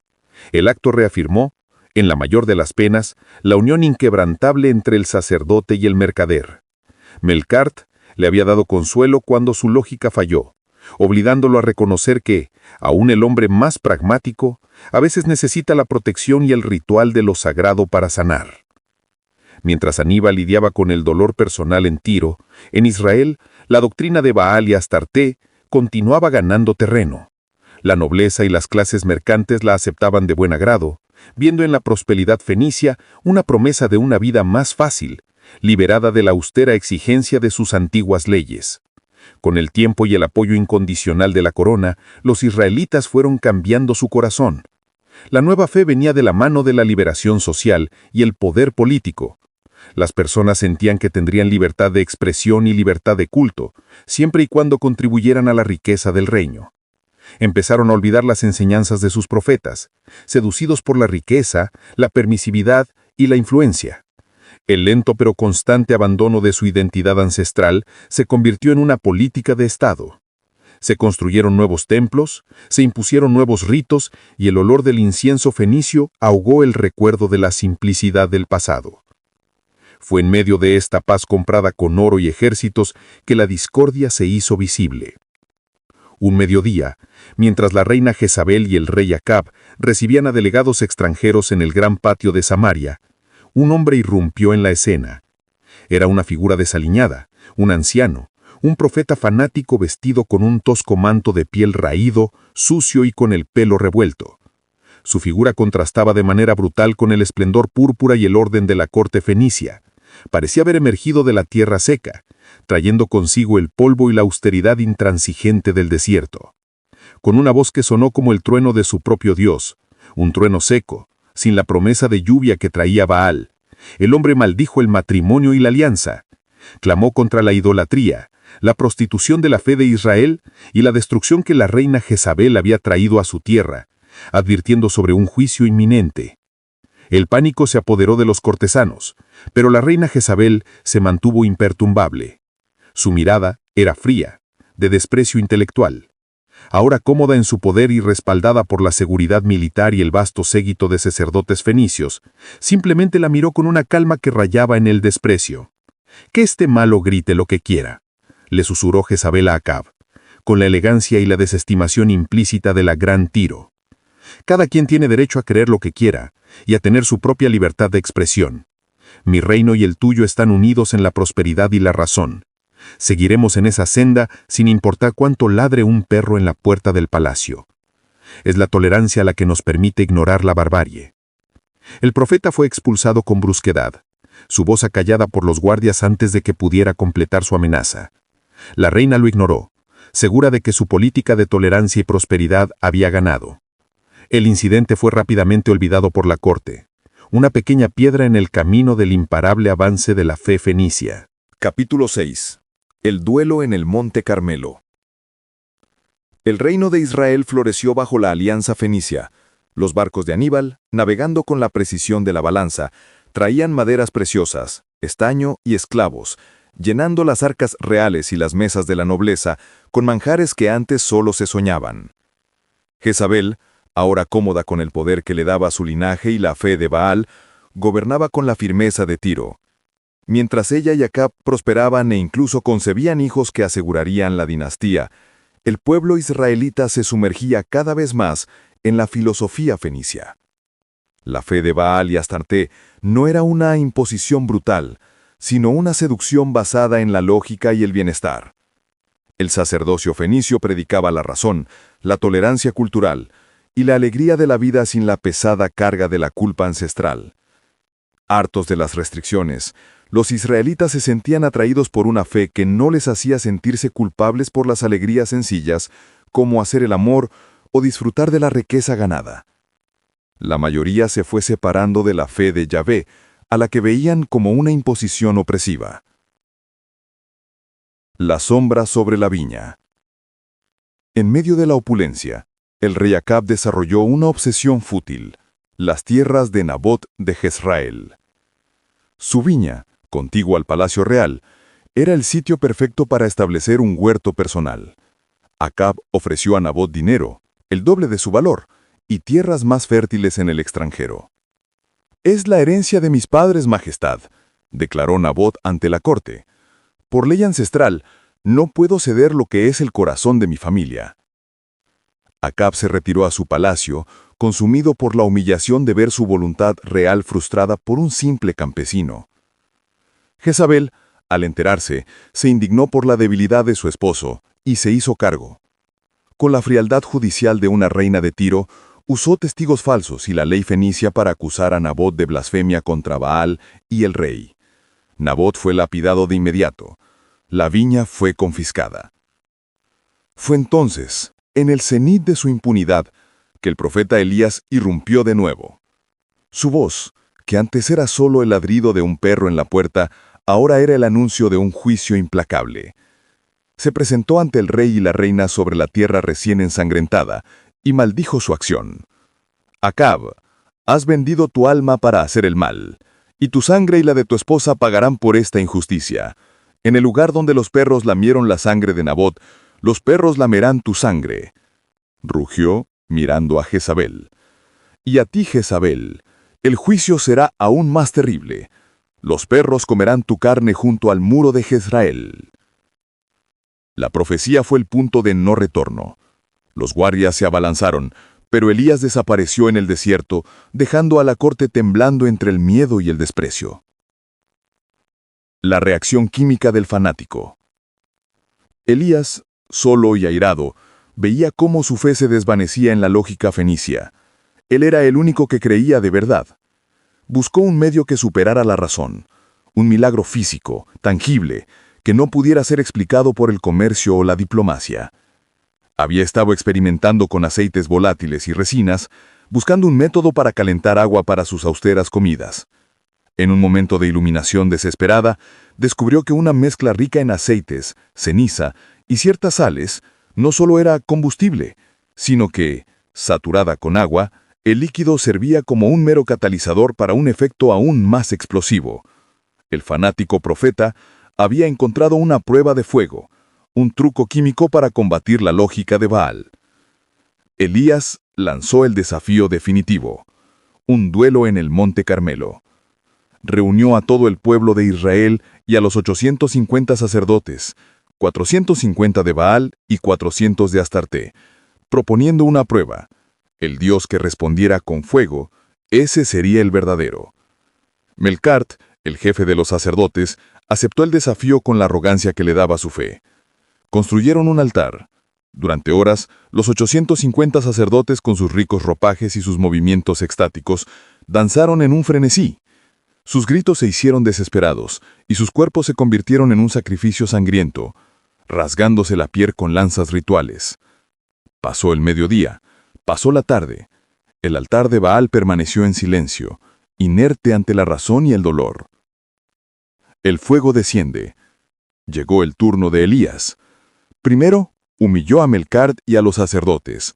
[SPEAKER 3] El acto reafirmó, en la mayor de las penas, la unión inquebrantable entre el sacerdote y el mercader. Melkart le había dado consuelo cuando su lógica falló, obligándolo a reconocer que, aún el hombre más pragmático, a veces necesita la protección y el ritual de lo sagrado para sanar. Mientras Aníbal lidiaba con el dolor personal en Tiro, en Israel, la doctrina de Baal y Astarté continuaba ganando terreno. La nobleza y las clases mercantes la aceptaban de buen agrado, viendo en la prosperidad fenicia una promesa de una vida más fácil, liberada de la austera exigencia de sus antiguas leyes. Con el tiempo y el apoyo incondicional de la corona, los israelitas fueron cambiando su corazón. La nueva fe venía de la mano de la liberación social y el poder político. Las personas sentían que tendrían libertad de expresión y libertad de culto, siempre y cuando contribuyeran a la riqueza del reino. Empezaron a olvidar las enseñanzas de sus profetas, seducidos por la riqueza, la permisividad y la influencia. El lento pero constante abandono de su identidad ancestral se convirtió en una política de Estado. Se construyeron nuevos templos, se impusieron nuevos ritos y el olor del incienso fenicio ahogó el recuerdo de la simplicidad del pasado. Fue en medio de esta paz comprada con oro y ejércitos que la discordia se hizo visible. Un mediodía, mientras la reina Jezabel y el rey Acab recibían a delegados extranjeros en el gran patio de Samaria, un hombre irrumpió en la escena. Era una figura desaliñada, un anciano, un profeta fanático vestido con un tosco manto de piel raído, sucio y con el pelo revuelto. Su figura contrastaba de manera brutal con el esplendor púrpura y el orden de la corte fenicia. Parecía haber emergido de la tierra seca, trayendo consigo el polvo y la austeridad intransigente del desierto. Con una voz que sonó como el trueno de su propio Dios, un trueno seco, sin la promesa de lluvia que traía Baal, el hombre maldijo el matrimonio y la alianza. Clamó contra la idolatría, la prostitución de la fe de Israel y la destrucción que la reina Jezabel había traído a su tierra, advirtiendo sobre un juicio inminente. El pánico se apoderó de los cortesanos, pero la reina Jezabel se mantuvo imperturbable. Su mirada era fría, de desprecio intelectual. Ahora cómoda en su poder y respaldada por la seguridad militar y el vasto séquito de sacerdotes fenicios, simplemente la miró con una calma que rayaba en el desprecio. «Que este malo grite lo que quiera», le susurró Jezabel a Acab, con la elegancia y la desestimación implícita de la gran Tiro. «Cada quien tiene derecho a creer lo que quiera y a tener su propia libertad de expresión. Mi reino y el tuyo están unidos en la prosperidad y la razón. Seguiremos en esa senda sin importar cuánto ladre un perro en la puerta del palacio. Es la tolerancia la que nos permite ignorar la barbarie». El profeta fue expulsado con brusquedad, su voz acallada por los guardias antes de que pudiera completar su amenaza. La reina lo ignoró, segura de que su política de tolerancia y prosperidad había ganado. El incidente fue rápidamente olvidado por la corte, una pequeña piedra en el camino del imparable avance de la fe fenicia.
[SPEAKER 1] Capítulo 6. El duelo en el Monte Carmelo. El reino de Israel floreció bajo la alianza fenicia. Los barcos de Aníbal, navegando con la precisión de la balanza, traían maderas preciosas, estaño y esclavos, llenando las arcas reales y las mesas de la nobleza con manjares que antes solo se soñaban. Jezabel, ahora cómoda con el poder que le daba su linaje y la fe de Baal, gobernaba con la firmeza de Tiro. Mientras ella y Acab prosperaban e incluso concebían hijos que asegurarían la dinastía, el pueblo israelita se sumergía cada vez más en la filosofía fenicia. La fe de Baal y Astarte no era una imposición brutal, sino una seducción basada en la lógica y el bienestar. El sacerdocio fenicio predicaba la razón, la tolerancia cultural y la alegría de la vida sin la pesada carga de la culpa ancestral. Hartos de las restricciones, los israelitas se sentían atraídos por una fe que no les hacía sentirse culpables por las alegrías sencillas, como hacer el amor o disfrutar de la riqueza ganada. La mayoría se fue separando de la fe de Yahvé, a la que veían como una imposición opresiva. La sombra sobre la viña. En medio de la opulencia, el rey Acab desarrolló una obsesión fútil: las tierras de Nabot de Jezreel. Su viña, contigua al palacio real, era el sitio perfecto para establecer un huerto personal. Acab ofreció a Nabot dinero, el doble de su valor, y tierras más fértiles en el extranjero. «Es la herencia de mis padres, majestad», declaró Nabot ante la corte. «Por ley ancestral, no puedo ceder lo que es el corazón de mi familia». Acab se retiró a su palacio, consumido por la humillación de ver su voluntad real frustrada por un simple campesino. Jezabel, al enterarse, se indignó por la debilidad de su esposo y se hizo cargo. Con la frialdad judicial de una reina de Tiro, usó testigos falsos y la ley fenicia para acusar a Nabot de blasfemia contra Baal y el rey. Nabot fue lapidado de inmediato. La viña fue confiscada. Fue entonces, en el cenit de su impunidad,
[SPEAKER 3] que el profeta Elías irrumpió de nuevo. Su voz, que antes era solo el ladrido de un perro en la puerta, ahora era el anuncio de un juicio implacable. Se presentó ante el rey y la reina sobre la tierra recién ensangrentada y maldijo su acción. Acab, has vendido tu alma para hacer el mal, y tu sangre y la de tu esposa pagarán por esta injusticia. En el lugar donde los perros lamieron la sangre de Nabot, los perros lamerán tu sangre. Rugió, mirando a Jezabel. Y a ti, Jezabel, el juicio será aún más terrible. Los perros comerán tu carne junto al muro de Jezreel. La profecía fue el punto de no retorno. Los guardias se abalanzaron, pero Elías desapareció en el desierto, dejando a la corte temblando entre el miedo y el desprecio. La reacción química del fanático. Elías, solo y airado, veía cómo su fe se desvanecía en la lógica fenicia. Él era el único que creía de verdad. Buscó un medio que superara la razón, un milagro físico, tangible, que no pudiera ser explicado por el comercio o la diplomacia. Había estado experimentando con aceites volátiles y resinas, buscando un método para calentar agua para sus austeras comidas. En un momento de iluminación desesperada, descubrió que una mezcla rica en aceites, ceniza y ciertas sales no solo era combustible, sino que, saturada con agua, el líquido servía como un mero catalizador para un efecto aún más explosivo. El fanático profeta había encontrado una prueba de fuego, un truco químico para combatir la lógica de Baal. Elías lanzó el desafío definitivo, un duelo en el Monte Carmelo. Reunió a todo el pueblo de Israel y a los 850 sacerdotes, 450 de Baal y 400 de Astarté, proponiendo una prueba. El Dios que respondiera con fuego, ese sería el verdadero. Melcart, el jefe de los sacerdotes, aceptó el desafío con la arrogancia que le daba su fe. Construyeron un altar. Durante horas, los 850 sacerdotes con sus ricos ropajes y sus movimientos extáticos danzaron en un frenesí. Sus gritos se hicieron desesperados y sus cuerpos se convirtieron en un sacrificio sangriento, rasgándose la piel con lanzas rituales. Pasó el mediodía, pasó la tarde. El altar de Baal permaneció en silencio, inerte ante la razón y el dolor. El fuego desciende. Llegó el turno de Elías. Primero, humilló a Melcart y a los sacerdotes.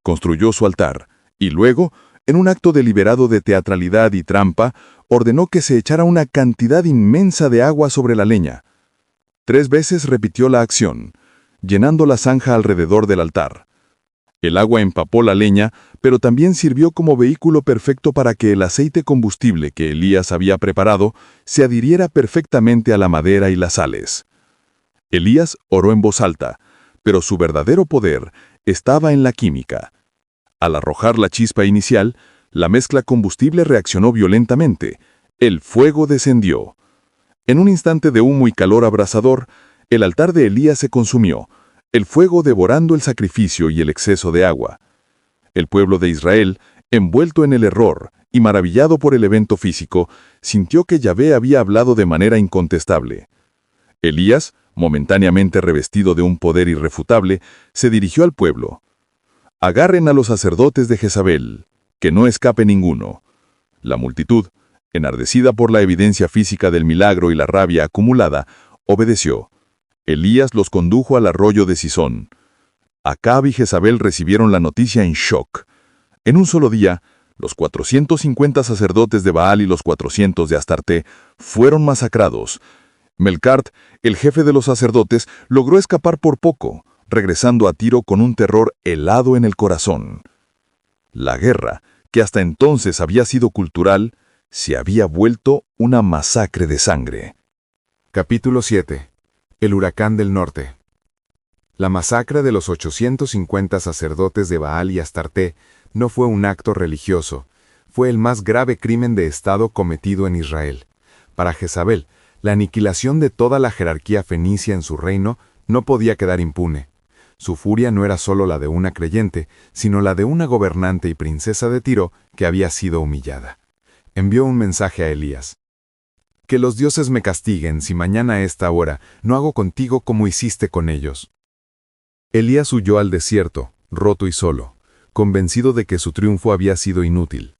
[SPEAKER 3] Construyó su altar, y luego, en un acto deliberado de teatralidad y trampa, ordenó que se echara una cantidad inmensa de agua sobre la leña. 3 veces repitió la acción, llenando la zanja alrededor del altar. El agua empapó la leña, pero también sirvió como vehículo perfecto para que el aceite combustible que Elías había preparado se adhiriera perfectamente a la madera y las sales. Elías oró en voz alta, pero su verdadero poder estaba en la química. Al arrojar la chispa inicial, la mezcla combustible reaccionó violentamente. El fuego descendió. En un instante de humo y calor abrasador, el altar de Elías se consumió, el fuego devorando el sacrificio y el exceso de agua. El pueblo de Israel, envuelto en el error y maravillado por el evento físico, sintió que Yahvé había hablado de manera incontestable. Elías, momentáneamente revestido de un poder irrefutable, se dirigió al pueblo. Agarren a los sacerdotes de Jezabel, que no escape ninguno. La multitud, enardecida por la evidencia física del milagro y la rabia acumulada, obedeció. Elías los condujo al arroyo de Sisón. Acab y Jezabel recibieron la noticia en shock. En un solo día, los 450 sacerdotes de Baal y los 400 de Astarté fueron masacrados. Melcart, el jefe de los sacerdotes, logró escapar por poco, regresando a Tiro con un terror helado en el corazón. La guerra, que hasta entonces había sido cultural, se había vuelto una masacre de sangre.
[SPEAKER 4] Capítulo 7. El huracán del norte. La masacre de los 850 sacerdotes de Baal y Astarté no fue un acto religioso, fue el más grave crimen de Estado cometido en Israel. Para Jezabel, la aniquilación de toda la jerarquía fenicia en su reino no podía quedar impune. Su furia no era solo la de una creyente, sino la de una gobernante y princesa de Tiro que había sido humillada. Envió un mensaje a Elías. Que los dioses me castiguen si mañana a esta hora no hago contigo como hiciste con ellos. Elías huyó al desierto, roto y solo.
[SPEAKER 2] convencido de que su triunfo había sido inútil.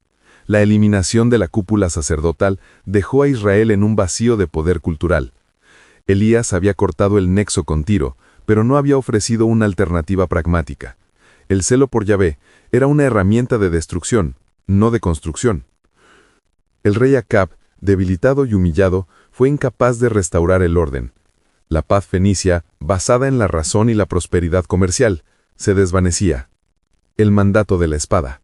[SPEAKER 2] La eliminación de la cúpula sacerdotal dejó a Israel en un vacío de poder cultural. Elías había cortado el nexo con Tiro, pero no había ofrecido una alternativa pragmática. El celo por Yahvé era una herramienta de destrucción, no de construcción. El rey Acab, debilitado y humillado, fue incapaz de restaurar el orden. La paz fenicia, basada en la razón y la prosperidad comercial, se desvanecía. El mandato de la espada.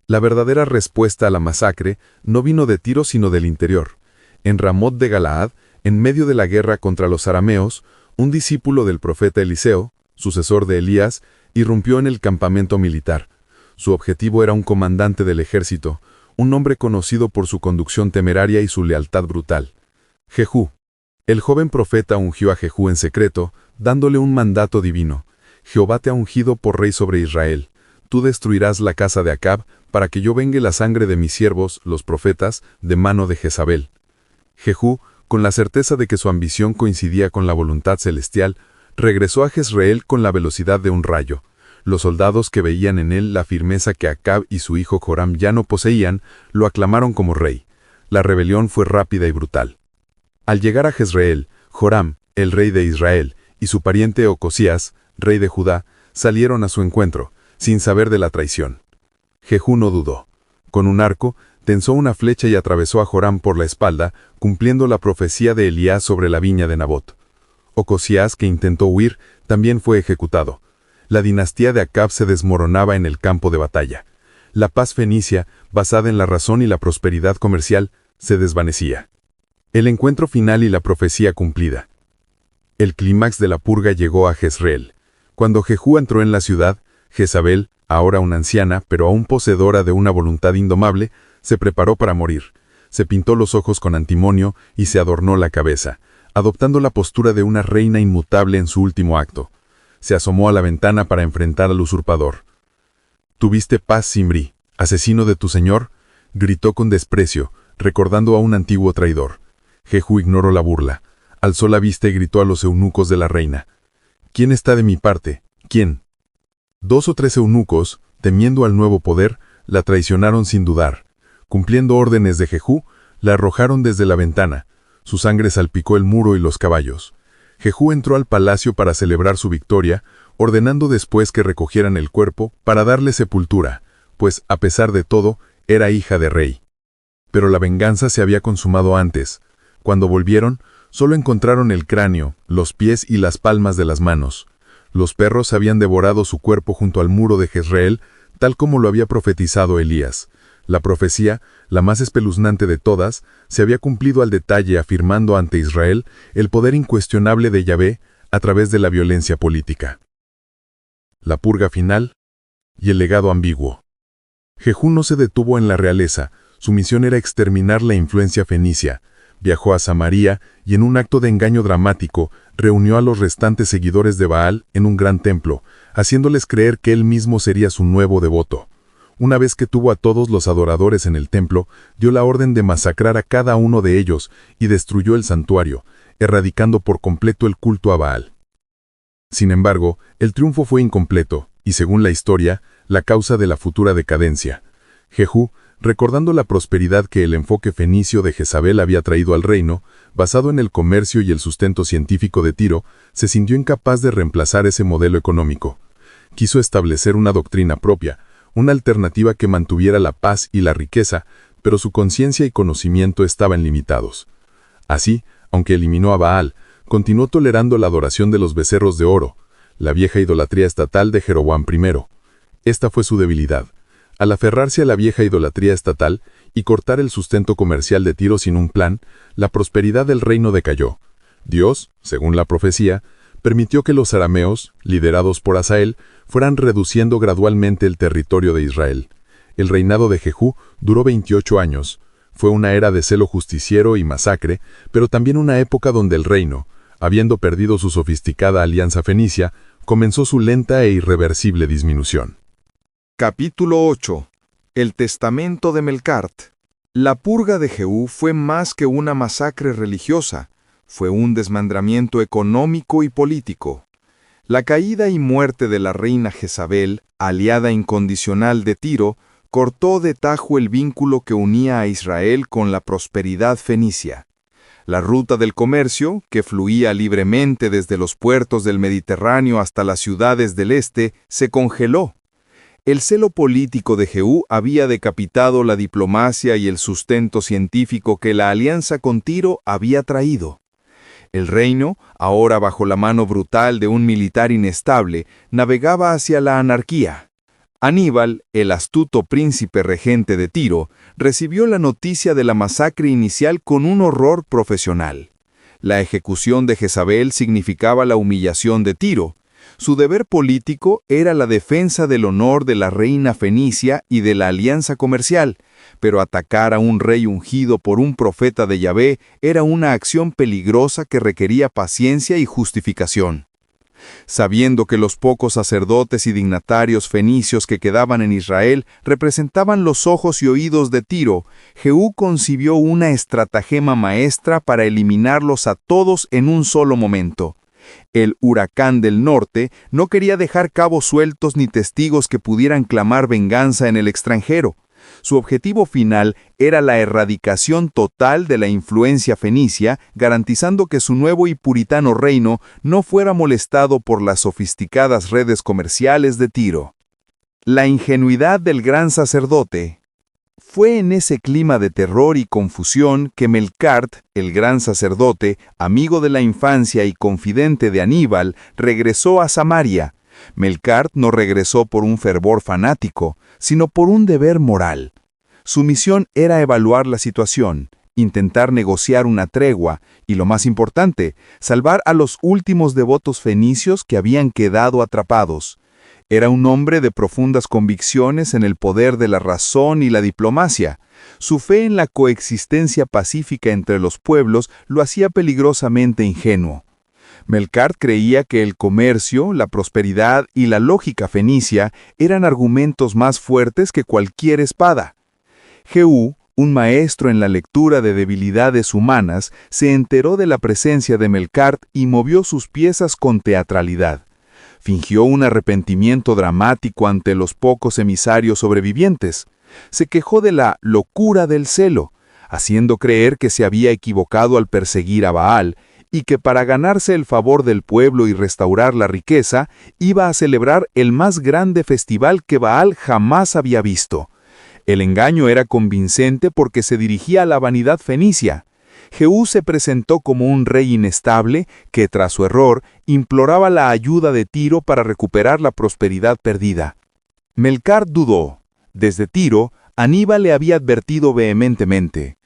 [SPEAKER 2] La verdadera respuesta a la masacre no vino de Tiro sino del interior. En Ramot de Galaad, en medio de la guerra contra los arameos, un discípulo del profeta Eliseo, sucesor de Elías, irrumpió en el campamento militar. Su objetivo era un comandante del ejército, un hombre conocido por su conducción temeraria y su lealtad brutal. Jehú. El joven profeta ungió a Jehú en secreto, dándole un mandato divino. Jehová te ha ungido por rey sobre Israel. Tú destruirás la casa de Acab, para que yo vengue la sangre de mis siervos, los profetas, de mano de Jezabel. Jehú, con la certeza de que su ambición coincidía con la voluntad celestial, regresó a Jezreel con la velocidad de un rayo. Los soldados que veían en él la firmeza que Acab y su hijo Joram ya no poseían, lo aclamaron como rey. La rebelión fue rápida y brutal. Al llegar a Jezreel, Joram, el rey de Israel, y su pariente Ocosías, rey de Judá, salieron a su encuentro, sin saber de la traición. Jehú no dudó. Con un arco, tensó una flecha y atravesó a Joram por la espalda, cumpliendo la profecía de Elías sobre la viña de Nabot. Ocosías, que intentó huir, también fue ejecutado. La dinastía de Acab se desmoronaba en el campo de batalla. La paz fenicia, basada en la razón y la prosperidad comercial, se desvanecía. El encuentro final y la profecía cumplida. El clímax de la purga llegó a Jezreel. Cuando Jehú entró en la ciudad, Jezabel, ahora una anciana, pero aún poseedora de una voluntad indomable, se preparó para morir. Se pintó los ojos con antimonio y se adornó la cabeza, adoptando la postura de una reina inmutable en su último acto. Se asomó a la ventana para enfrentar al usurpador. «¿Tuviste paz, Zimri, asesino de tu señor?», gritó con desprecio, recordando a un antiguo traidor. Jehú ignoró la burla. Alzó la vista y gritó a los eunucos de la reina. «¿Quién está de mi parte? ¿Quién?». 2 o 3 eunucos, temiendo al nuevo poder, la traicionaron sin dudar. Cumpliendo órdenes de Jehú, la arrojaron desde la ventana. Su sangre salpicó el muro y los caballos. Jehú entró al palacio para celebrar su victoria, ordenando después que recogieran el cuerpo para darle sepultura, pues, a pesar de todo, era hija de rey. Pero la venganza se había consumado antes. Cuando volvieron, solo encontraron el cráneo, los pies y las palmas de las manos. Los perros habían devorado su cuerpo junto al muro de Jezreel, tal como lo había profetizado Elías. La profecía, la más espeluznante de todas, se había cumplido al detalle afirmando ante Israel el poder incuestionable de Yahvé a través de la violencia política. La purga final y el legado ambiguo. Jehú no se detuvo en la realeza, su misión era exterminar la influencia fenicia. Viajó a Samaria y en un acto de engaño dramático reunió a los restantes seguidores de Baal en un gran templo, haciéndoles creer que él mismo sería su nuevo devoto. Una vez que tuvo a todos los adoradores en el templo, dio la orden de masacrar a cada uno de ellos y destruyó el santuario, erradicando por completo el culto a Baal. Sin embargo, el triunfo fue incompleto y, según la historia, la causa de la futura decadencia. Jehú, recordando la prosperidad que el enfoque fenicio de Jezabel había traído al reino, basado en el comercio y el sustento científico de Tiro, se sintió incapaz de reemplazar ese modelo económico. Quiso establecer una doctrina propia, una alternativa que mantuviera la paz y la riqueza, pero su conciencia y conocimiento estaban limitados. Así, aunque eliminó a Baal, continuó tolerando la adoración de los becerros de oro, la vieja idolatría estatal de Jeroboam I. Esta fue su debilidad. Al aferrarse a la vieja idolatría estatal y cortar el sustento comercial de Tiro sin un plan, la prosperidad del reino decayó. Dios, según la profecía, permitió que los arameos, liderados por Hazael, fueran reduciendo gradualmente el territorio de Israel. El reinado de Jehú duró 28 años. Fue una era de celo justiciero y masacre, pero también una época donde el reino, habiendo perdido su sofisticada alianza fenicia, comenzó su lenta e irreversible disminución.
[SPEAKER 1] Capítulo 8. El testamento de Melcart. La purga de Jehú fue más que una masacre religiosa, fue un desmandramiento económico y político. La caída y muerte de la reina Jezabel, aliada incondicional de Tiro, cortó de tajo el vínculo que unía a Israel con la prosperidad fenicia. La ruta del comercio, que fluía libremente desde los puertos del Mediterráneo hasta las ciudades del este, se congeló. El celo político de Jehú había decapitado la diplomacia y el sustento científico que la alianza con Tiro había traído. El reino, ahora bajo la mano brutal de un militar inestable, navegaba hacia la anarquía. Aníbal, el astuto príncipe regente de Tiro, recibió la noticia de la masacre inicial con un horror profesional. La ejecución de Jezabel significaba la humillación de Tiro. Su deber político era la defensa del honor de la reina fenicia y de la alianza comercial, pero atacar a un rey ungido por un profeta de Yahvé era una acción peligrosa que requería paciencia y justificación. Sabiendo que los pocos sacerdotes y dignatarios fenicios que quedaban en Israel representaban los ojos y oídos de Tiro, Jehú concibió una estratagema maestra para eliminarlos a todos en un solo momento. El huracán del norte no quería dejar cabos sueltos ni testigos que pudieran clamar venganza en el extranjero. Su objetivo final era la erradicación total de la influencia fenicia, garantizando que su nuevo y puritano reino no fuera molestado por las sofisticadas redes comerciales de Tiro. La ingenuidad del gran sacerdote. Fue en ese clima de terror y confusión que Melcart, el gran sacerdote, amigo de la infancia y confidente de Aníbal, regresó a Samaria. Melcart no regresó por un fervor fanático, sino por un deber moral. Su misión era evaluar la situación, intentar negociar una tregua y, lo más importante, salvar a los últimos devotos fenicios que habían quedado atrapados. Era un hombre de profundas convicciones en el poder de la razón y la diplomacia. Su fe en la coexistencia pacífica entre los pueblos lo hacía peligrosamente ingenuo. Melcart creía que el comercio, la prosperidad y la lógica fenicia eran argumentos más fuertes que cualquier espada. Jehú, un maestro en la lectura de debilidades humanas, se enteró de la presencia de Melcart y movió sus piezas con teatralidad. Fingió un arrepentimiento dramático ante los pocos emisarios sobrevivientes. Se quejó de la locura del celo, haciendo creer que se había equivocado al perseguir a Baal, y que para ganarse el favor del pueblo y restaurar la riqueza, iba a celebrar el más grande festival que Baal jamás había visto. El engaño era convincente porque se dirigía a la vanidad fenicia. Jehú se presentó como un rey inestable que, tras su error, imploraba la ayuda de Tiro para recuperar la prosperidad perdida. Melcart dudó. Desde Tiro, Aníbal le había advertido vehementemente: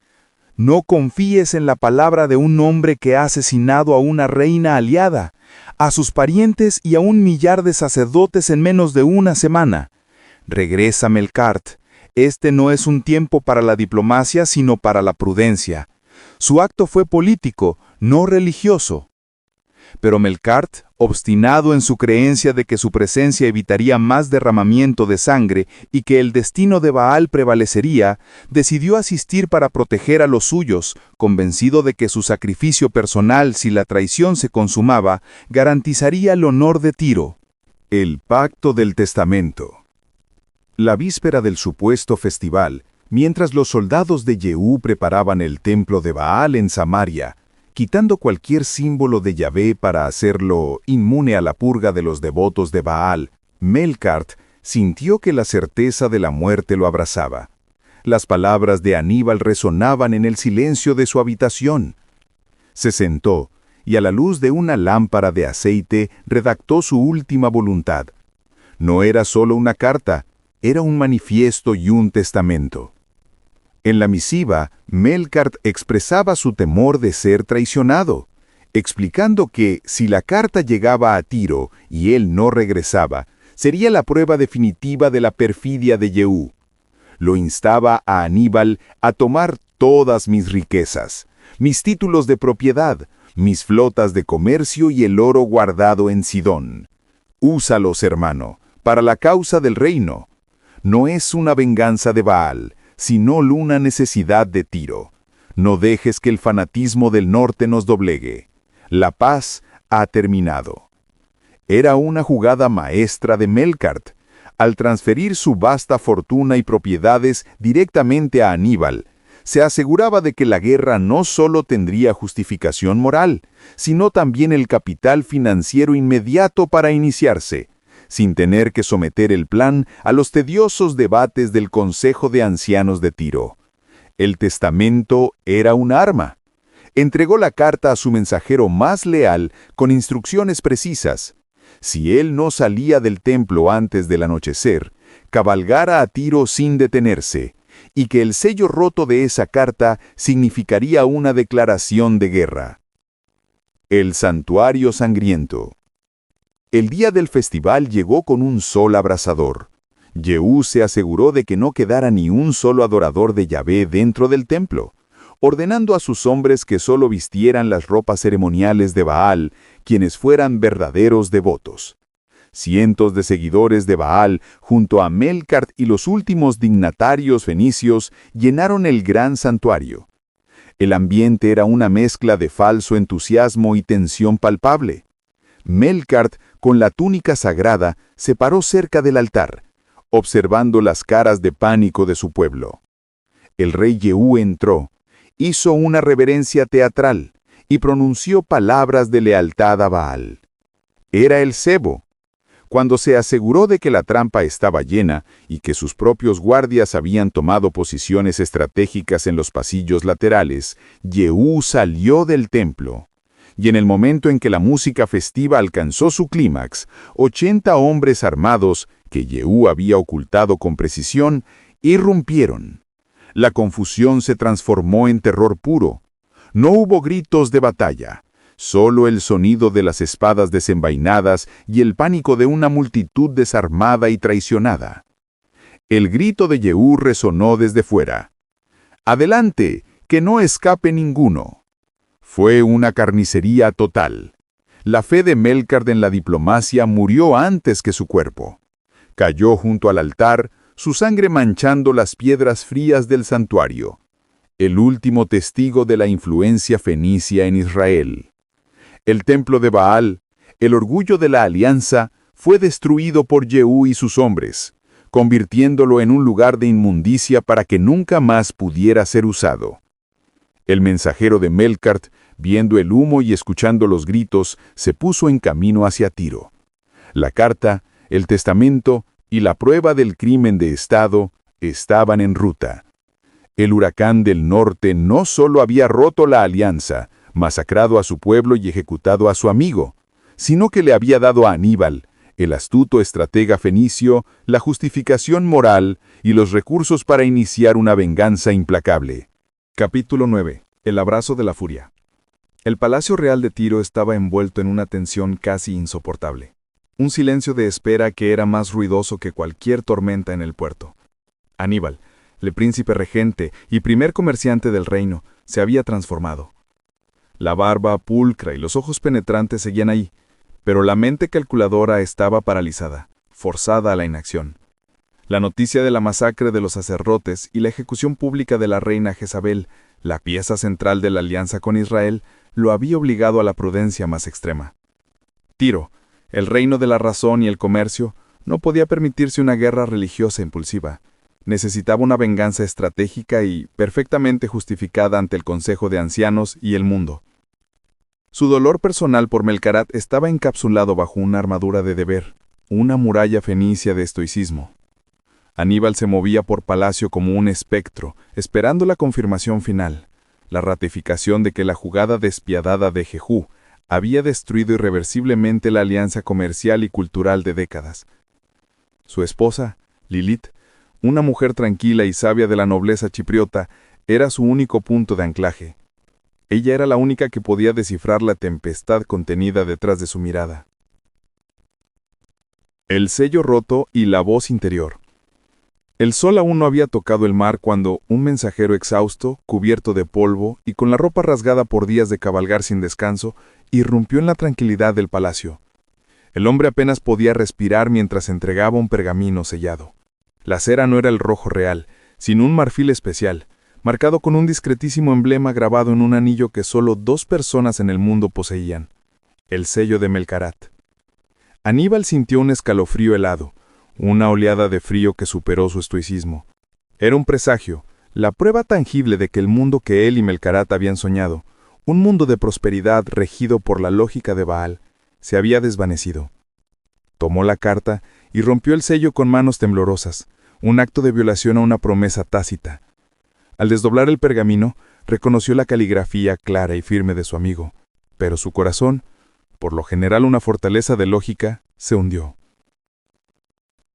[SPEAKER 1] «No confíes en la palabra de un hombre que ha asesinado a una reina aliada, a sus parientes y a 1 millar de sacerdotes en menos de una semana. Regresa, Melcart. Este no es un tiempo para la diplomacia, sino para la prudencia». Su acto fue político, no religioso. Pero Melcart, obstinado en su creencia de que su presencia evitaría más derramamiento de sangre y que el destino de Baal prevalecería, decidió asistir para proteger a los suyos, convencido de que su sacrificio personal, si la traición se consumaba, garantizaría el honor de Tiro.
[SPEAKER 3] El pacto del testamento. La víspera del supuesto festival, mientras los soldados de Jehú preparaban el templo de Baal en Samaria, quitando cualquier símbolo de Yahvé para hacerlo inmune a la purga de los devotos de Baal, Melcart sintió que la certeza de la muerte lo abrazaba. Las palabras de Aníbal resonaban en el silencio de su habitación. Se sentó y a la luz de una lámpara de aceite redactó su última voluntad. No era solo una carta, era un manifiesto y un testamento. En la misiva, Melcart expresaba su temor de ser traicionado, explicando que, si la carta llegaba a Tiro y él no regresaba, sería la prueba definitiva de la perfidia de Jehú. Lo instaba a Aníbal a tomar todas mis riquezas, mis títulos de propiedad, mis flotas de comercio y el oro guardado en Sidón. Úsalos, hermano, para la causa del reino. No es una venganza de Baal, sino una necesidad de Tiro. No dejes que el fanatismo del norte nos doblegue. La paz ha terminado.
[SPEAKER 1] Era una jugada maestra de Melkart. Al transferir su vasta fortuna y propiedades directamente a Aníbal, se aseguraba de que la guerra no solo tendría justificación moral, sino también el capital financiero inmediato para iniciarse, sin tener que someter el plan a los tediosos debates del Consejo de Ancianos de Tiro. El testamento era un arma. Entregó la carta a su mensajero más leal con instrucciones precisas. Si él no salía del templo antes del anochecer, cabalgara a Tiro sin detenerse, y que el sello roto de esa carta significaría una declaración de guerra. El santuario sangriento. El día del festival llegó con un sol abrasador. Yehú se aseguró de que no quedara ni un solo adorador de Yahvé dentro del templo, ordenando a sus hombres que solo vistieran las ropas ceremoniales de Baal, quienes fueran verdaderos devotos. Cientos de seguidores de Baal, junto a Melkart y los últimos dignatarios fenicios, llenaron el gran santuario. El ambiente era una mezcla de falso entusiasmo y tensión palpable. Melkart, con la túnica sagrada, se paró cerca del altar, observando las caras de pánico de su pueblo. El rey Yehú entró, hizo una reverencia teatral y pronunció palabras de lealtad a Baal. Era el cebo. Cuando se aseguró de que la trampa estaba llena y que sus propios guardias habían tomado posiciones estratégicas en los pasillos laterales, Yehú salió del templo. Y en el momento en que la música festiva alcanzó su clímax, 80 hombres armados, que Yehú había ocultado con precisión, irrumpieron. La confusión se transformó en terror puro. No hubo gritos de batalla. Solo el sonido de las espadas desenvainadas y el pánico de una multitud desarmada y traicionada. El grito de Yehú resonó desde fuera. ¡Adelante, que no escape ninguno! Fue una carnicería total. La fe de Melkart en la diplomacia murió antes que su cuerpo. Cayó junto al altar, su sangre manchando las piedras frías del santuario. El último testigo de la influencia fenicia en Israel. El templo de Baal, el orgullo de la alianza, fue destruido por Yehú y sus hombres, convirtiéndolo en un lugar de inmundicia para que nunca más pudiera ser usado. El mensajero de Melkart, viendo el humo y escuchando los gritos, se puso en camino hacia Tiro. La carta, el testamento y la prueba del crimen de Estado estaban en ruta. El huracán del norte no solo había roto la alianza, masacrado a su pueblo y ejecutado a su amigo, sino que le había dado a Aníbal, el astuto estratega fenicio, la justificación moral y los recursos para iniciar una venganza implacable.
[SPEAKER 4] Capítulo 9. El abrazo de la furia. El palacio real de Tiro estaba envuelto en una tensión casi insoportable. Un silencio de espera que era más ruidoso que cualquier tormenta en el puerto. Aníbal, el príncipe regente y primer comerciante del reino, se había transformado. La barba pulcra y los ojos penetrantes seguían ahí, pero la mente calculadora estaba paralizada, forzada a la inacción. La noticia de la masacre de los sacerdotes y la ejecución pública de la reina Jezabel, la pieza central de la alianza con Israel, lo había obligado a la prudencia más extrema. Tiro, el reino de la razón y el comercio, no podía permitirse una guerra religiosa impulsiva. Necesitaba una venganza estratégica y perfectamente justificada ante el Consejo de Ancianos y el mundo. Su dolor personal por Melkart estaba encapsulado bajo una armadura de deber, una muralla fenicia de estoicismo. Aníbal se movía por palacio como un espectro, esperando la confirmación final, la ratificación de que la jugada despiadada de Jehú había destruido irreversiblemente la alianza comercial y cultural de décadas. Su esposa, Lilith, una mujer tranquila y sabia de la nobleza chipriota, era su único punto de anclaje. Ella era la única que podía descifrar la tempestad contenida detrás de su mirada. El sello roto y la voz interior. El sol aún no había tocado el mar cuando un mensajero exhausto, cubierto de polvo y con la ropa rasgada por días de cabalgar sin descanso, irrumpió en la tranquilidad del palacio. El hombre apenas podía respirar mientras entregaba un pergamino sellado. La cera no era el rojo real, sino un marfil especial, marcado con un discretísimo emblema grabado en un anillo que solo 2 personas en el mundo poseían: el sello de Melkart.
[SPEAKER 1] Aníbal sintió un escalofrío helado, una oleada de frío que superó su estoicismo. Era un presagio, la prueba tangible de que el mundo que él y Melcarat habían soñado, un mundo de prosperidad regido por la lógica de Baal, se había desvanecido. Tomó la carta y rompió el sello con manos temblorosas, un acto de violación a una promesa tácita. Al desdoblar el pergamino, reconoció la caligrafía clara y firme de su amigo, pero su corazón, por lo general una fortaleza de lógica, se hundió.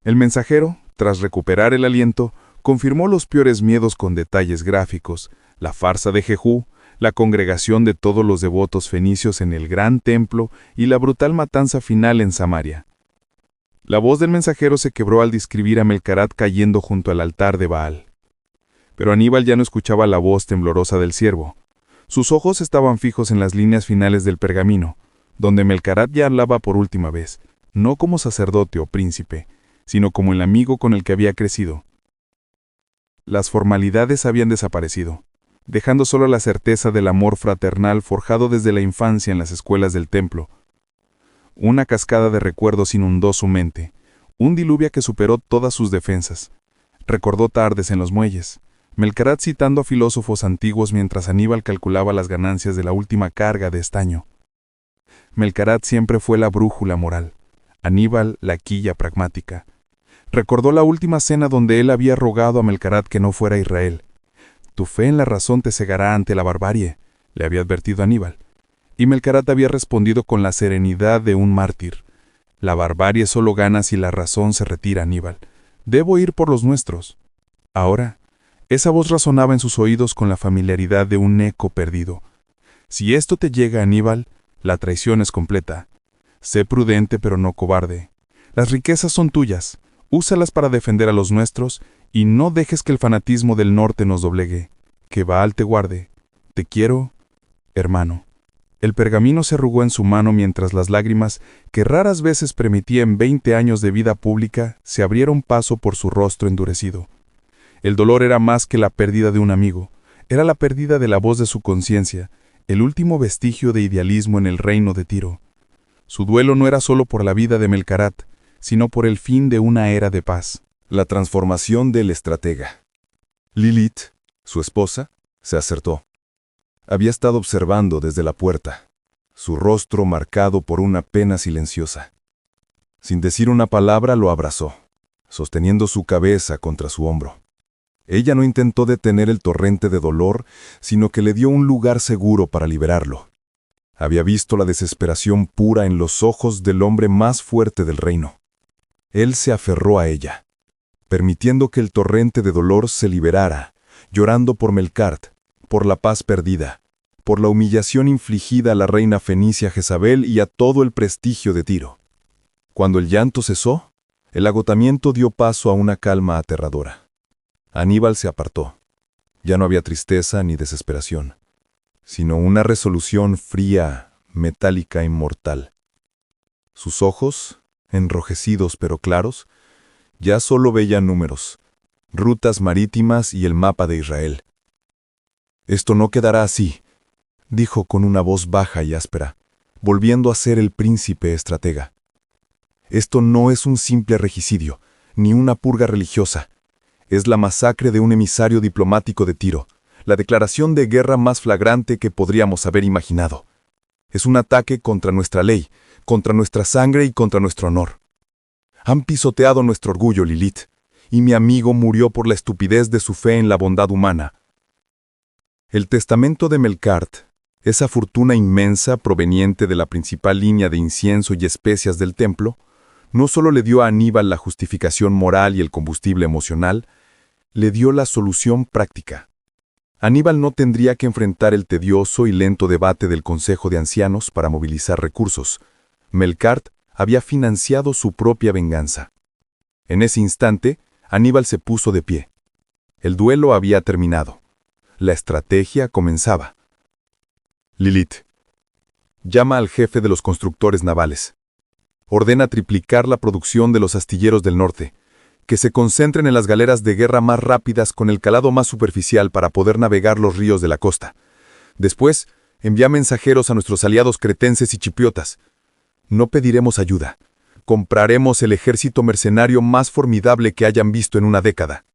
[SPEAKER 1] El mensajero, tras recuperar el aliento, confirmó los peores miedos con detalles gráficos, la farsa de Jehú, la congregación de todos los devotos fenicios en el gran templo y la brutal matanza final en Samaria. La voz del mensajero se quebró al describir a Melcarat cayendo junto al altar de Baal. Pero Aníbal ya no escuchaba la voz temblorosa del siervo. Sus ojos estaban fijos en las líneas finales del pergamino, donde Melcarat ya hablaba por última vez, no como sacerdote o príncipe, sino como el amigo con el que había crecido. Las formalidades habían desaparecido, dejando solo la certeza del amor fraternal forjado desde la infancia en las escuelas del templo. Una cascada de recuerdos inundó su mente, un diluvio que superó todas sus defensas. Recordó tardes en los muelles, Melcarat citando a filósofos antiguos mientras Aníbal calculaba las ganancias de la última carga de estaño. Melcarat siempre fue la brújula moral, Aníbal la quilla pragmática. Recordó la última cena donde él había rogado a Melcarat que no fuera a Israel. «Tu fe en la razón te cegará ante la barbarie», le había advertido Aníbal. Y Melcarat había respondido con la serenidad de un mártir. «La barbarie solo gana si la razón se retira, Aníbal. Debo ir por los nuestros». Ahora, esa voz resonaba en sus oídos con la familiaridad de un eco perdido. «Si esto te llega, Aníbal, la traición es completa. Sé prudente pero no cobarde. Las riquezas son tuyas. Úsalas para defender a los nuestros y no dejes que el fanatismo del norte nos doblegue. Que Baal te guarde. Te quiero, hermano». El pergamino se arrugó en su mano mientras las lágrimas, que raras veces permitía en 20 años de vida pública, se abrieron paso por su rostro endurecido. El dolor era más que la pérdida de un amigo, era la pérdida de la voz de su conciencia, el último vestigio de idealismo en el reino de Tiro. Su duelo no era solo por la vida de Melcarat, sino por el fin de una era de paz.
[SPEAKER 3] La transformación del estratega. Lilith, su esposa, se acertó. Había estado observando desde la puerta, su rostro marcado por una pena silenciosa. Sin decir una palabra lo abrazó, sosteniendo su cabeza contra su hombro. Ella no intentó detener el torrente de dolor, sino que le dio un lugar seguro para liberarlo. Había visto la desesperación pura en los ojos del hombre más fuerte del reino. Él se aferró a ella, permitiendo que el torrente de dolor se liberara, llorando por Melcarat, por la paz perdida, por la humillación infligida a la reina fenicia Jezabel y a todo el prestigio de Tiro. Cuando el llanto cesó, el agotamiento dio paso a una calma aterradora. Aníbal se apartó. Ya no había tristeza ni desesperación, sino una resolución fría, metálica e inmortal. Sus ojos, enrojecidos pero claros, ya solo veían números, rutas marítimas y el mapa de Israel. «Esto no quedará así», dijo con una voz baja y áspera, volviendo a ser el príncipe estratega. «Esto no es un simple regicidio, ni una purga religiosa. Es la masacre de un emisario diplomático de Tiro, la declaración de guerra más flagrante que podríamos haber imaginado. Es un ataque contra nuestra ley, contra nuestra sangre y contra nuestro honor. Han pisoteado nuestro orgullo, Lilith, y mi amigo murió por la estupidez de su fe en la bondad humana». El testamento de Melcarat, esa fortuna inmensa proveniente de la principal línea de incienso y especias del templo, no solo le dio a Aníbal la justificación moral y el combustible emocional, le dio la solución práctica. Aníbal no tendría que enfrentar el tedioso y lento debate del Consejo de Ancianos para movilizar recursos. Melcarat había financiado su propia venganza. En ese instante, Aníbal se puso de pie. El duelo había terminado. La estrategia comenzaba. Lilith, llama al jefe de los constructores navales. Ordena triplicar la producción de los astilleros del norte, que se concentren en las galeras de guerra más rápidas con el calado más superficial para poder navegar los ríos de la costa. Después, envía mensajeros a nuestros aliados cretenses y chipriotas. No pediremos ayuda.
[SPEAKER 1] compraremos el ejército mercenario más formidable que hayan visto en una década.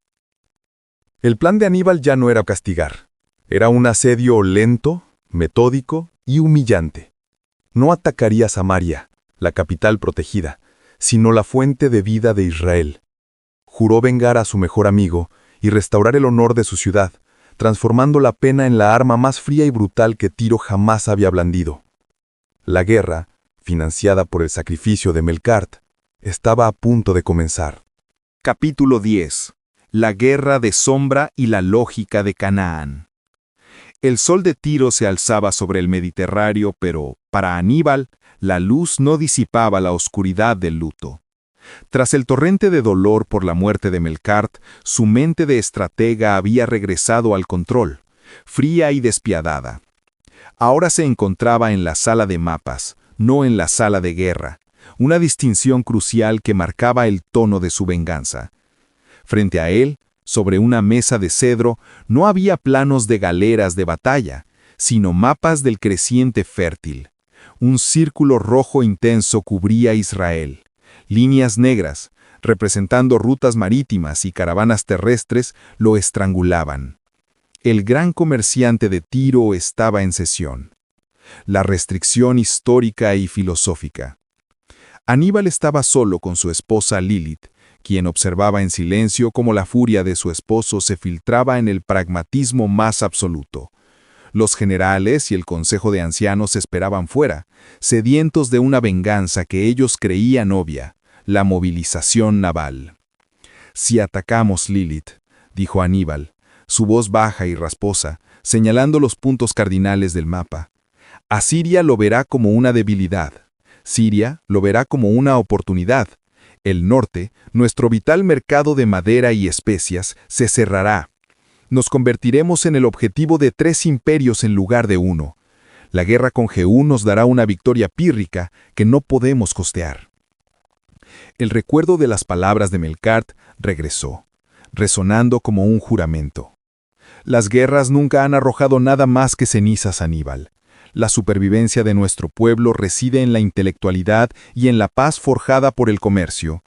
[SPEAKER 1] El plan de Aníbal ya no era castigar. Era un asedio lento, metódico y humillante. No atacaría Samaria, la capital protegida, sino la fuente de vida de Israel. Juró vengar a su mejor amigo y restaurar el honor de su ciudad, transformando la pena en la arma más fría y brutal que Tiro jamás había blandido. La guerra, financiada por el sacrificio de Melkart, estaba a punto de comenzar.
[SPEAKER 4] Capítulo 10. La guerra de sombra y la lógica de Canaán. El sol de Tiro se alzaba sobre el Mediterráneo, pero, para Aníbal, la luz no disipaba la oscuridad del luto. Tras el torrente de dolor por la muerte de Melkart, su mente de estratega había regresado al control, fría y despiadada. Ahora se encontraba en la sala de mapas, no en la sala de guerra, una distinción crucial que marcaba el tono de su venganza. Frente a él, sobre una mesa de cedro, no había planos de galeras de batalla, sino mapas del creciente fértil. Un círculo rojo intenso cubría Israel. Líneas negras, representando rutas marítimas y caravanas terrestres, lo estrangulaban. El gran comerciante de Tiro estaba en sesión. La restricción histórica y filosófica. Aníbal estaba solo con su esposa Lilith, quien observaba en silencio cómo la furia de su esposo se filtraba en el pragmatismo más absoluto. Los generales y el consejo de ancianos esperaban fuera, sedientos de una venganza que ellos creían obvia, la movilización naval. «Si atacamos Lilith», dijo Aníbal, su voz baja y rasposa, señalando los puntos cardinales del mapa, «Asiria lo verá como una debilidad. Siria lo verá como una oportunidad. El norte, nuestro vital mercado de madera y especias, se cerrará. Nos convertiremos en el objetivo de 3 imperios en lugar de 1. La guerra con Jehú nos dará una victoria pírrica que no podemos costear». El recuerdo de las palabras de Melkart regresó, resonando como un juramento. Las guerras nunca han arrojado nada más que cenizas, Aníbal. La supervivencia de nuestro pueblo reside en la intelectualidad y en la paz forjada por el comercio.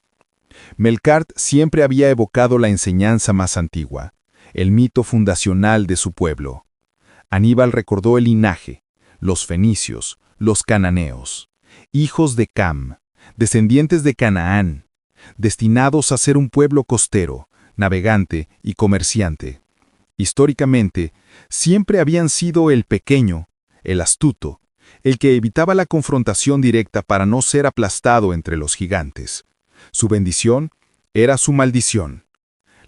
[SPEAKER 4] Melkart siempre había evocado la enseñanza más antigua, el mito fundacional de su pueblo. Aníbal recordó el linaje, los fenicios, los cananeos, hijos de Cam, descendientes de Canaán, destinados a ser un pueblo costero, navegante y comerciante. Históricamente, siempre habían sido el pequeño, el astuto, el que evitaba la confrontación directa para no ser aplastado entre los gigantes. Su bendición era su maldición.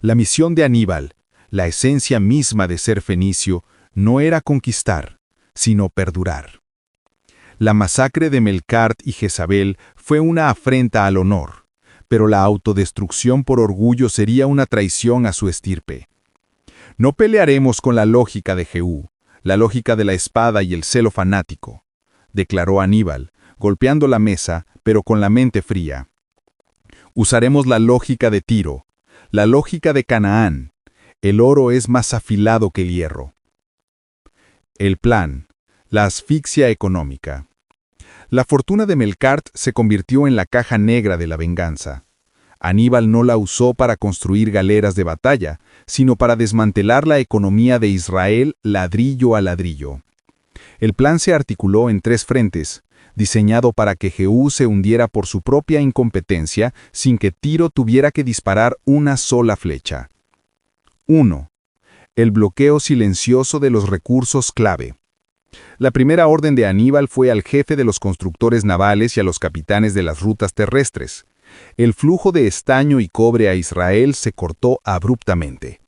[SPEAKER 4] La misión de Aníbal, la esencia misma de ser fenicio, no era conquistar, sino perdurar. La masacre de Melkart y Jezabel fue una afrenta al honor, pero la autodestrucción por orgullo sería una traición a su estirpe. No pelearemos con la lógica de Jehú, la lógica de la espada y el celo fanático, declaró Aníbal, golpeando la mesa, pero con la mente fría. Usaremos la lógica de Tiro, la lógica de Canaán. El oro es más afilado que el hierro. El plan, la asfixia económica. La fortuna de Melkart se convirtió en la caja negra de la venganza. Aníbal no la usó para construir galeras de batalla, sino para desmantelar la economía de Israel ladrillo a ladrillo. El plan se articuló en 3 frentes, diseñado para que Jehú se hundiera por su propia incompetencia sin que Tiro tuviera que disparar una sola flecha. 1. El bloqueo silencioso de los recursos clave. La primera orden de Aníbal fue al jefe de los constructores navales y a los capitanes de las rutas terrestres. El flujo de estaño y cobre a Israel se cortó abruptamente.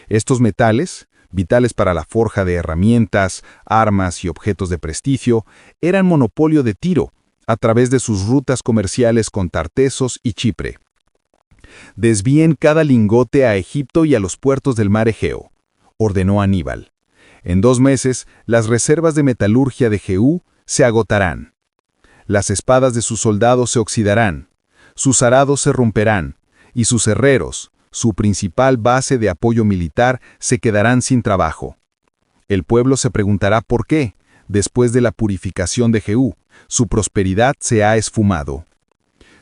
[SPEAKER 4] Estos metales, vitales para la forja de herramientas, armas y objetos de prestigio, eran monopolio de Tiro, a través de sus rutas comerciales con Tartesos y Chipre. Desvíen cada lingote a Egipto y a los puertos del mar Egeo, ordenó Aníbal. En 2 meses, las reservas de metalurgia de Jehú se agotarán. Las espadas de sus soldados se oxidarán, sus arados se romperán, y sus herreros, su principal base de apoyo militar, se quedarán sin trabajo. El pueblo se preguntará por qué, después de la purificación de Jehú, su prosperidad se ha esfumado.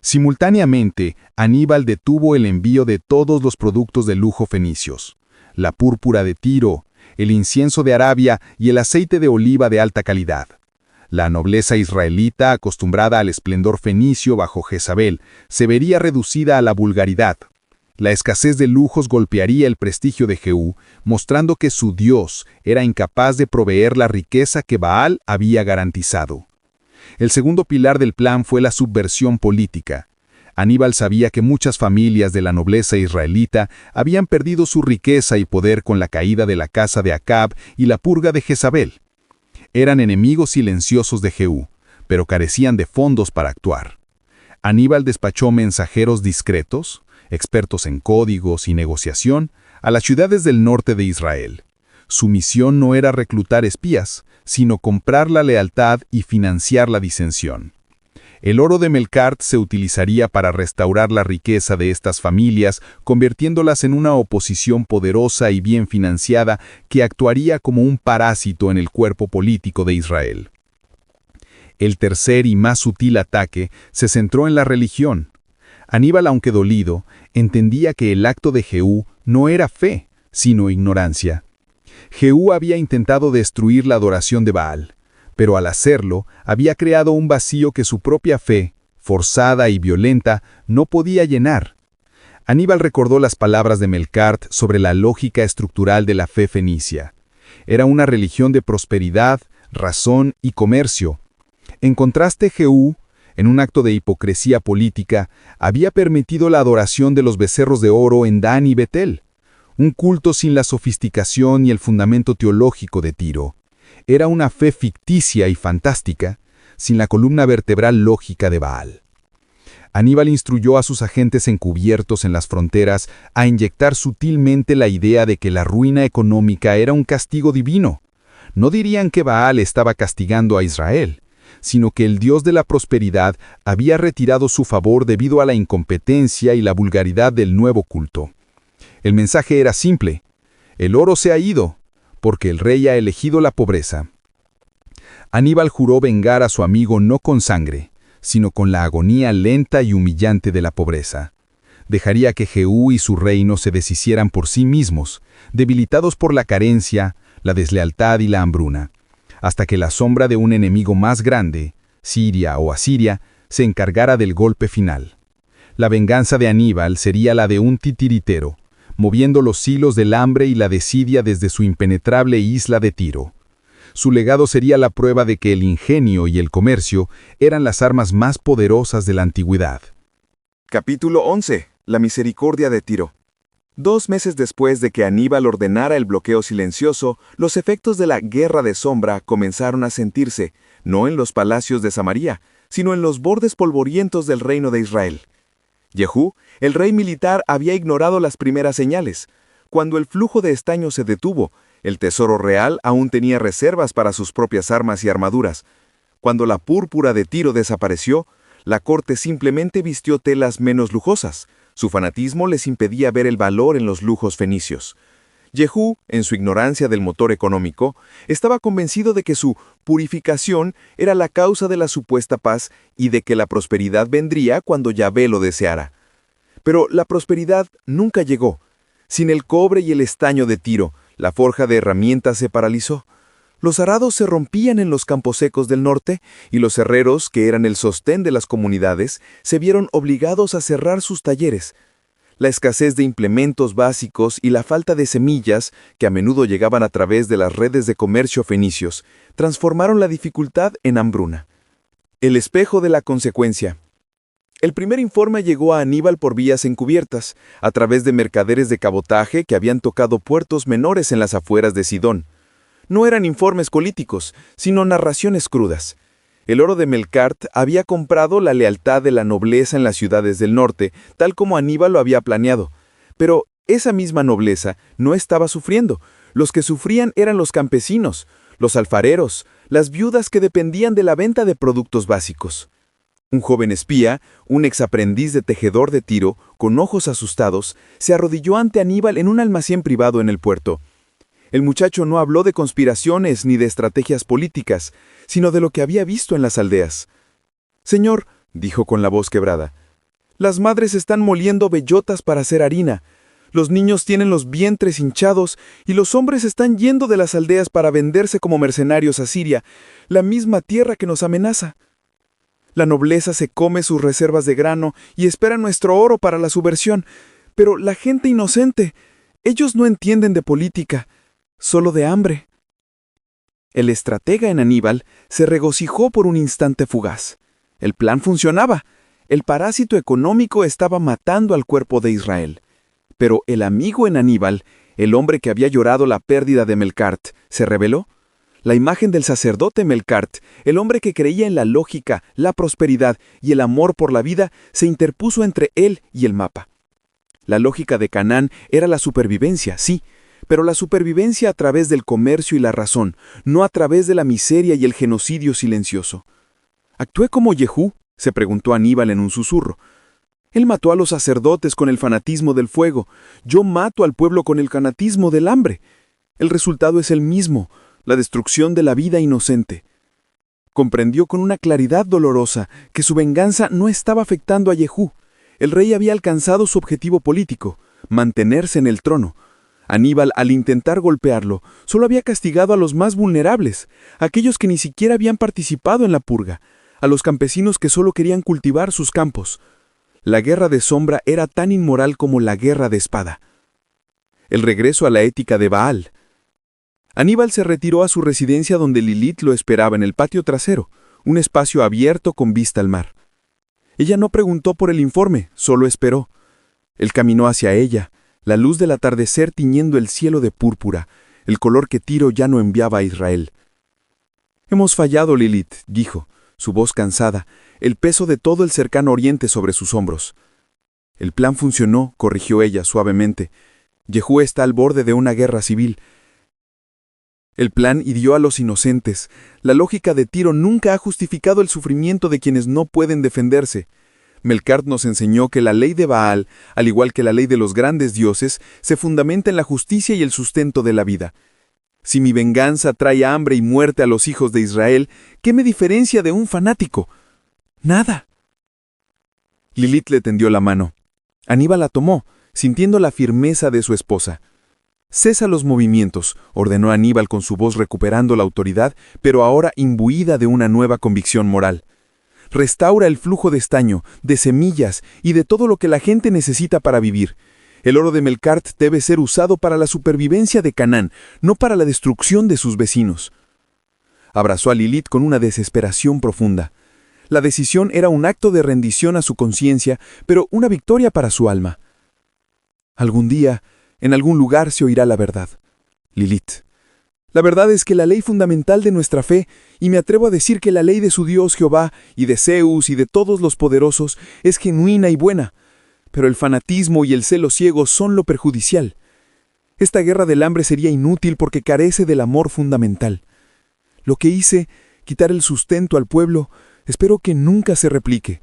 [SPEAKER 5] Simultáneamente, Aníbal detuvo el envío de todos los productos de lujo fenicios: la púrpura de Tiro, el incienso de Arabia y el aceite de oliva de alta calidad. La nobleza israelita, acostumbrada al esplendor fenicio bajo Jezabel, se vería reducida a la vulgaridad. La escasez de lujos golpearía el prestigio de Jehú, mostrando que su Dios era incapaz de proveer la riqueza que Baal había garantizado. El segundo pilar del plan fue la subversión política. Aníbal sabía que muchas familias de la nobleza israelita habían perdido su riqueza y poder con la caída de la casa de Acab y la purga de Jezabel. Eran enemigos silenciosos de Jehú, pero carecían de fondos para actuar. Aníbal despachó mensajeros discretos, expertos en códigos y negociación, a las ciudades del norte de Israel. Su misión no era reclutar espías, sino comprar la lealtad y financiar la disensión. El oro de Melkart se utilizaría para restaurar la riqueza de estas familias, convirtiéndolas en una oposición poderosa y bien financiada que actuaría como un parásito en el cuerpo político de Israel. El tercer y más sutil ataque se centró en la religión. Aníbal, aunque dolido, entendía que el acto de Jehú no era fe, sino ignorancia. Jehú había intentado destruir la adoración de Baal, pero al hacerlo había creado un vacío que su propia fe, forzada y violenta, no podía llenar. Aníbal recordó las palabras de Melkart sobre la lógica estructural de la fe fenicia. Era una religión de prosperidad, razón y comercio. En contraste, Jehú, en un acto de hipocresía política, había permitido la adoración de los becerros de oro en Dan y Betel, un culto sin la sofisticación y el fundamento teológico de Tiro. Era una fe ficticia y fantástica, sin la columna vertebral lógica de Baal. Aníbal instruyó a sus agentes encubiertos en las fronteras a inyectar sutilmente la idea de que la ruina económica era un castigo divino. No dirían que Baal estaba castigando a Israel, sino que el Dios de la prosperidad había retirado su favor debido a la incompetencia y la vulgaridad del nuevo culto. El mensaje era simple: el oro se ha ido, porque el rey ha elegido la pobreza. Aníbal juró vengar a su amigo no con sangre, sino con la agonía lenta y humillante de la pobreza. Dejaría que Jehú y su reino se deshicieran por sí mismos, debilitados por la carencia, la deslealtad y la hambruna, hasta que la sombra de un enemigo más grande, Siria o Asiria, se encargara del golpe final. La venganza de Aníbal sería la de un titiritero, moviendo los hilos del hambre y la desidia desde su impenetrable isla de Tiro. Su legado sería la prueba de que el ingenio y el comercio eran las armas más poderosas de la antigüedad.
[SPEAKER 1] Capítulo 11. La misericordia de Tiro. 2 meses después de que Aníbal ordenara el bloqueo silencioso, los efectos de la guerra de sombra comenzaron a sentirse, no en los palacios de Samaria, sino en los bordes polvorientos del reino de Israel. Jehú, el rey militar, había ignorado las primeras señales. Cuando el flujo de estaño se detuvo, el tesoro real aún tenía reservas para sus propias armas y armaduras. Cuando la púrpura de Tiro desapareció, la corte simplemente vistió telas menos lujosas. Su fanatismo les impedía ver el valor en los lujos fenicios. Jehú, en su ignorancia del motor económico, estaba convencido de que su purificación era la causa de la supuesta paz y de que la prosperidad vendría cuando Yahvé lo deseara. Pero la prosperidad nunca llegó. Sin el cobre y el estaño de Tiro, la forja de herramientas se paralizó. Los arados se rompían en los campos secos del norte, y los herreros, que eran el sostén de las comunidades, se vieron obligados a cerrar sus talleres. La escasez de implementos básicos y la falta de semillas, que a menudo llegaban a través de las redes de comercio fenicios, transformaron la dificultad en hambruna. El espejo de la consecuencia. El primer informe llegó a Aníbal por vías encubiertas, a través de mercaderes de cabotaje que habían tocado puertos menores en las afueras de Sidón. No eran informes políticos, sino narraciones crudas. El oro de Melkart había comprado la lealtad de la nobleza en las ciudades del norte, tal como Aníbal lo había planeado. Pero esa misma nobleza no estaba sufriendo. Los que sufrían eran los campesinos, los alfareros, las viudas que dependían de la venta de productos básicos. Un joven espía, un exaprendiz de tejedor de Tiro, con ojos asustados, se arrodilló ante Aníbal en un almacén privado en el puerto. El muchacho no habló de conspiraciones ni de estrategias políticas, sino de lo que había visto en las aldeas. «Señor», dijo con la voz quebrada,
[SPEAKER 6] Las madres están moliendo bellotas para hacer harina. Los niños tienen los vientres hinchados y los hombres están yendo de las aldeas para venderse como mercenarios a Siria, la misma tierra que nos amenaza. La nobleza se come sus reservas de grano y espera nuestro oro para la subversión, pero la gente inocente, ellos no entienden de política, solo de hambre. El estratega en Aníbal se regocijó por un instante fugaz. El plan funcionaba. El parásito económico estaba matando al cuerpo de Israel. Pero el amigo en Aníbal, el hombre que había llorado la pérdida de Melcart, ¿se rebeló? La imagen del sacerdote Melcart, el hombre que creía en la lógica, la prosperidad y el amor por la vida, se interpuso entre él y el mapa. La lógica de Canaán era la supervivencia, sí, pero la supervivencia a través del comercio y la razón, no a través de la miseria y el genocidio silencioso. ¿Actué como Jehú?, se preguntó Aníbal en un susurro. Él mató a los sacerdotes con el fanatismo del fuego. Yo mato al pueblo con el fanatismo del hambre. El resultado es el mismo, la destrucción de la vida inocente. Comprendió con una claridad dolorosa que su venganza no estaba afectando a Jehú. El rey había alcanzado su objetivo político, mantenerse en el trono. Aníbal, al intentar golpearlo, solo había castigado a los más vulnerables, aquellos que ni siquiera habían participado en la purga, a los campesinos que solo querían cultivar sus campos. La guerra de sombra era tan inmoral como la guerra de espada. El regreso a la ética de Baal. Aníbal se retiró a su residencia donde Lilith lo esperaba en el patio trasero, un espacio abierto con vista al mar. Ella no preguntó por el informe, solo esperó. Él caminó hacia ella, la luz del atardecer tiñendo el cielo de púrpura, el color que Tiro ya no enviaba a Israel. «Hemos fallado, Lilith», dijo, su voz cansada, el peso de todo el cercano oriente sobre sus hombros. «El plan funcionó», corrigió ella suavemente. «Jehú está al borde de una guerra civil. El plan hirió a los inocentes. La lógica de Tiro nunca ha justificado el sufrimiento de quienes no pueden defenderse. Melcart nos enseñó que la ley de Baal, al igual que la ley de los grandes dioses, se fundamenta en la justicia y el sustento de la vida. Si mi venganza trae hambre y muerte a los hijos de Israel, ¿qué me diferencia de un fanático? Nada». Lilith le tendió la mano. Aníbal la tomó, sintiendo la firmeza de su esposa. «Cesa los movimientos», ordenó Aníbal con su voz recuperando la autoridad, pero ahora imbuida de una nueva convicción moral. «Restaura el flujo de estaño, de semillas y de todo lo que la gente necesita para vivir. El oro de Melcart debe ser usado para la supervivencia de Canaán, no para la destrucción de sus vecinos». Abrazó a Lilith con una desesperación profunda. La decisión era un acto de rendición a su conciencia, pero una victoria para su alma. «Algún día, en algún lugar se oirá la verdad. Lilith. La verdad es que la ley fundamental de nuestra fe, y me atrevo a decir que la ley de su Dios Jehová, y de Zeus y de todos los poderosos, es genuina y buena, pero el fanatismo y el celo ciego son lo perjudicial. Esta guerra del hambre sería inútil porque carece del amor fundamental. Lo que hice, quitar el sustento al pueblo, espero que nunca se replique.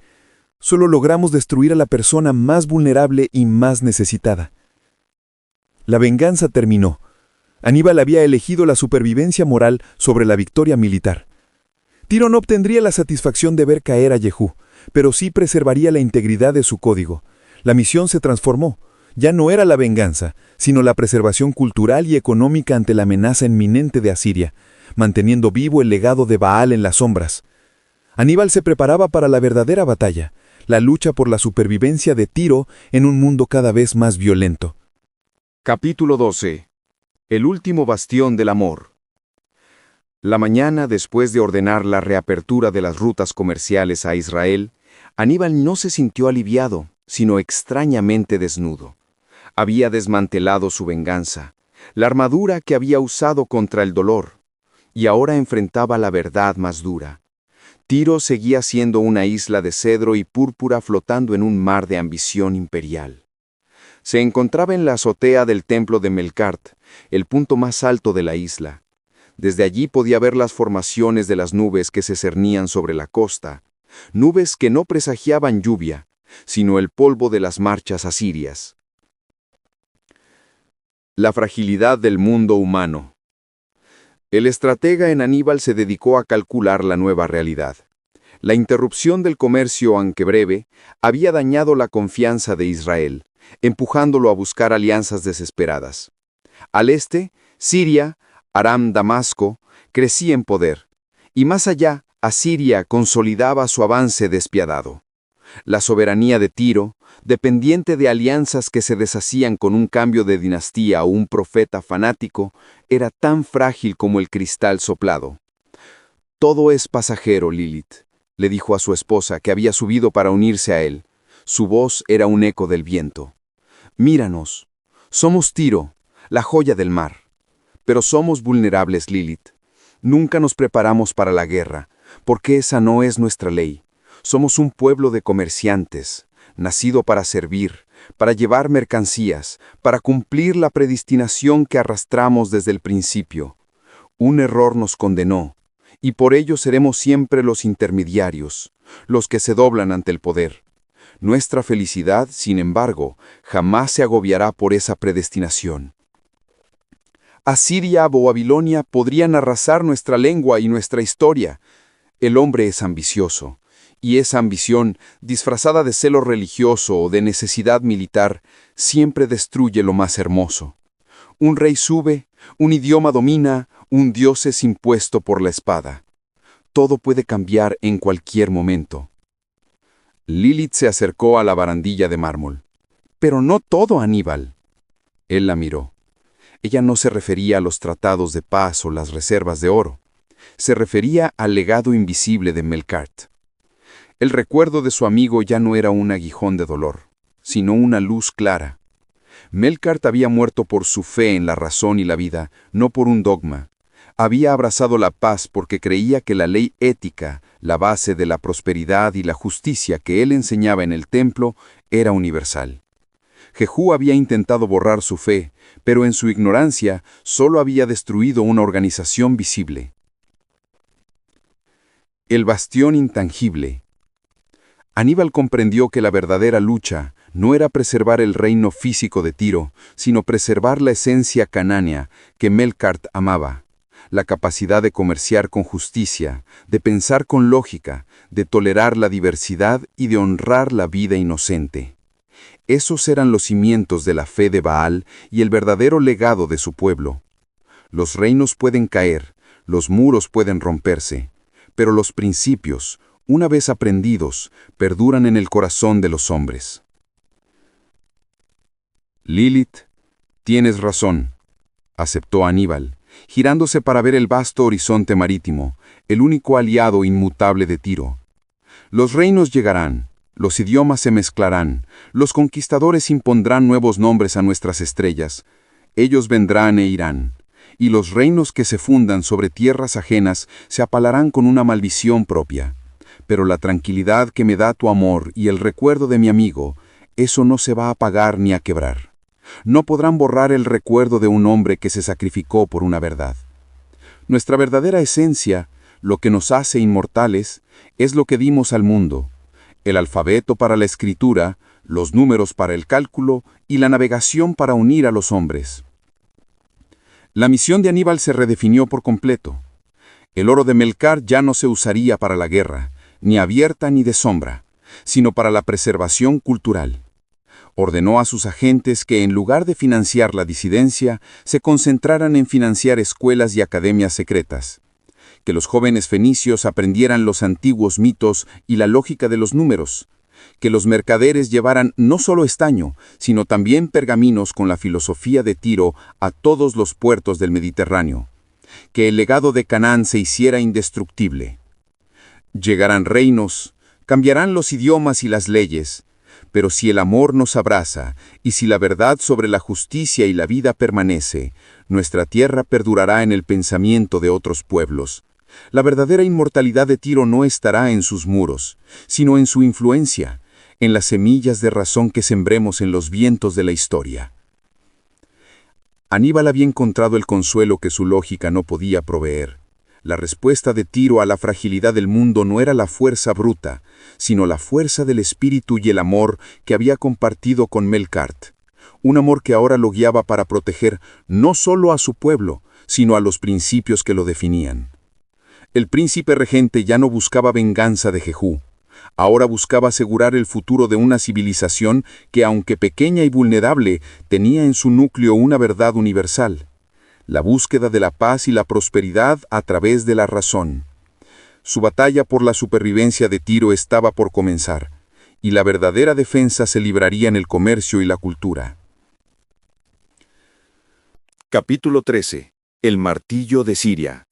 [SPEAKER 6] Solo logramos destruir a la persona más vulnerable y más necesitada». La venganza terminó. Aníbal había elegido la supervivencia moral sobre la victoria militar. Tiro no obtendría la satisfacción de ver caer a Jehú, pero sí preservaría la integridad de su código. La misión se transformó. Ya no era la venganza, sino la preservación cultural y económica ante la amenaza inminente de Asiria, manteniendo vivo el legado de Baal en las sombras. Aníbal se preparaba para la verdadera batalla, la lucha por la supervivencia de Tiro en un mundo cada vez más violento.
[SPEAKER 7] Capítulo 12. El último bastión del amor. La mañana, después de ordenar la reapertura de las rutas comerciales a Israel, Aníbal no se sintió aliviado, sino extrañamente desnudo. Había desmantelado su venganza, la armadura que había usado contra el dolor, y ahora enfrentaba la verdad más dura. Tiro seguía siendo una isla de cedro y púrpura flotando en un mar de ambición imperial. Se encontraba en la azotea del templo de Melcart, el punto más alto de la isla. Desde allí podía ver las formaciones de las nubes que se cernían sobre la costa, nubes que no presagiaban lluvia, sino el polvo de las marchas asirias. La fragilidad del mundo humano. El estratega en Aníbal se dedicó a calcular la nueva realidad. La interrupción del comercio, aunque breve, había dañado la confianza de Israel, empujándolo a buscar alianzas desesperadas. Al este, Siria, Aram, Damasco, crecía en poder, y más allá, Asiria consolidaba su avance despiadado. La soberanía de Tiro, dependiente de alianzas que se deshacían con un cambio de dinastía o un profeta fanático, era tan frágil como el cristal soplado. «Todo es pasajero, Lilith», le dijo a su esposa, que había subido para unirse a él. Su voz era un eco del viento. «Míranos. Somos Tiro, la joya del mar. Pero somos vulnerables, Lilith. Nunca nos preparamos para la guerra, porque esa no es nuestra ley. Somos un pueblo de comerciantes, nacido para servir, para llevar mercancías, para cumplir la predestinación que arrastramos desde el principio. Un error nos condenó, y por ello seremos siempre los intermediarios, los que se doblan ante el poder. Nuestra felicidad, sin embargo, jamás se agobiará por esa predestinación. Asiria o Babilonia podrían arrasar nuestra lengua y nuestra historia. El hombre es ambicioso, y esa ambición, disfrazada de celo religioso o de necesidad militar, siempre destruye lo más hermoso. Un rey sube, un idioma domina, un dios es impuesto por la espada. Todo puede cambiar en cualquier momento. Lilith se acercó a la barandilla de mármol. «Pero no todo, Aníbal». Él la miró. Ella no se refería a los tratados de paz o las reservas de oro. Se refería al legado invisible de Melkart. El recuerdo de su amigo ya no era un aguijón de dolor, sino una luz clara. Melkart había muerto por su fe en la razón y la vida, no por un dogma. Había abrazado la paz porque creía que la ley ética, la base de la prosperidad y la justicia que él enseñaba en el templo, era universal. Jehú había intentado borrar su fe, pero en su ignorancia solo había destruido una organización visible. El bastión intangible. Aníbal comprendió que la verdadera lucha no era preservar el reino físico de Tiro, sino preservar la esencia canánea que Melkart amaba, la capacidad de comerciar con justicia, de pensar con lógica, de tolerar la diversidad y de honrar la vida inocente. Esos eran los cimientos de la fe de Baal y el verdadero legado de su pueblo. Los reinos pueden caer, los muros pueden romperse, pero los principios, una vez aprendidos, perduran en el corazón de los hombres. Lilith, tienes razón, aceptó Aníbal, girándose para ver el vasto horizonte marítimo, el único aliado inmutable de Tiro. Los reinos llegarán, los idiomas se mezclarán, los conquistadores impondrán nuevos nombres a nuestras estrellas, ellos vendrán e irán, y los reinos que se fundan sobre tierras ajenas se apalarán con una maldición propia. Pero la tranquilidad que me da tu amor y el recuerdo de mi amigo, eso no se va a apagar ni a quebrar. No podrán borrar el recuerdo de un hombre que se sacrificó por una verdad. Nuestra verdadera esencia, lo que nos hace inmortales, es lo que dimos al mundo. El alfabeto para la escritura, los números para el cálculo y la navegación para unir a los hombres. La misión de Aníbal se redefinió por completo. El oro de Melkart ya no se usaría para la guerra, ni abierta ni de sombra, sino para la preservación cultural. Ordenó a sus agentes que en lugar de financiar la disidencia, se concentraran en financiar escuelas y academias secretas. Que los jóvenes fenicios aprendieran los antiguos mitos y la lógica de los números. Que los mercaderes llevaran no solo estaño, sino también pergaminos con la filosofía de Tiro a todos los puertos del Mediterráneo. Que el legado de Canaán se hiciera indestructible. Llegarán reinos, cambiarán los idiomas y las leyes, pero si el amor nos abraza y si la verdad sobre la justicia y la vida permanece, nuestra tierra perdurará en el pensamiento de otros pueblos. La verdadera inmortalidad de Tiro no estará en sus muros, sino en su influencia, en las semillas de razón que sembremos en los vientos de la historia. Aníbal había encontrado el consuelo que su lógica no podía proveer. La respuesta de Tiro a la fragilidad del mundo no era la fuerza bruta, sino la fuerza del espíritu y el amor que había compartido con Melkart. Un amor que ahora lo guiaba para proteger no solo a su pueblo, sino a los principios que lo definían.
[SPEAKER 3] El príncipe regente ya no buscaba venganza de Jehú. Ahora buscaba asegurar el futuro de una civilización que, aunque pequeña y vulnerable, tenía en su núcleo una verdad universal: la búsqueda de la paz y la prosperidad a través de la razón. Su batalla por la supervivencia de Tiro estaba por comenzar, y la verdadera defensa se libraría en el comercio y la cultura.
[SPEAKER 7] Capítulo 13. El martillo de Siria.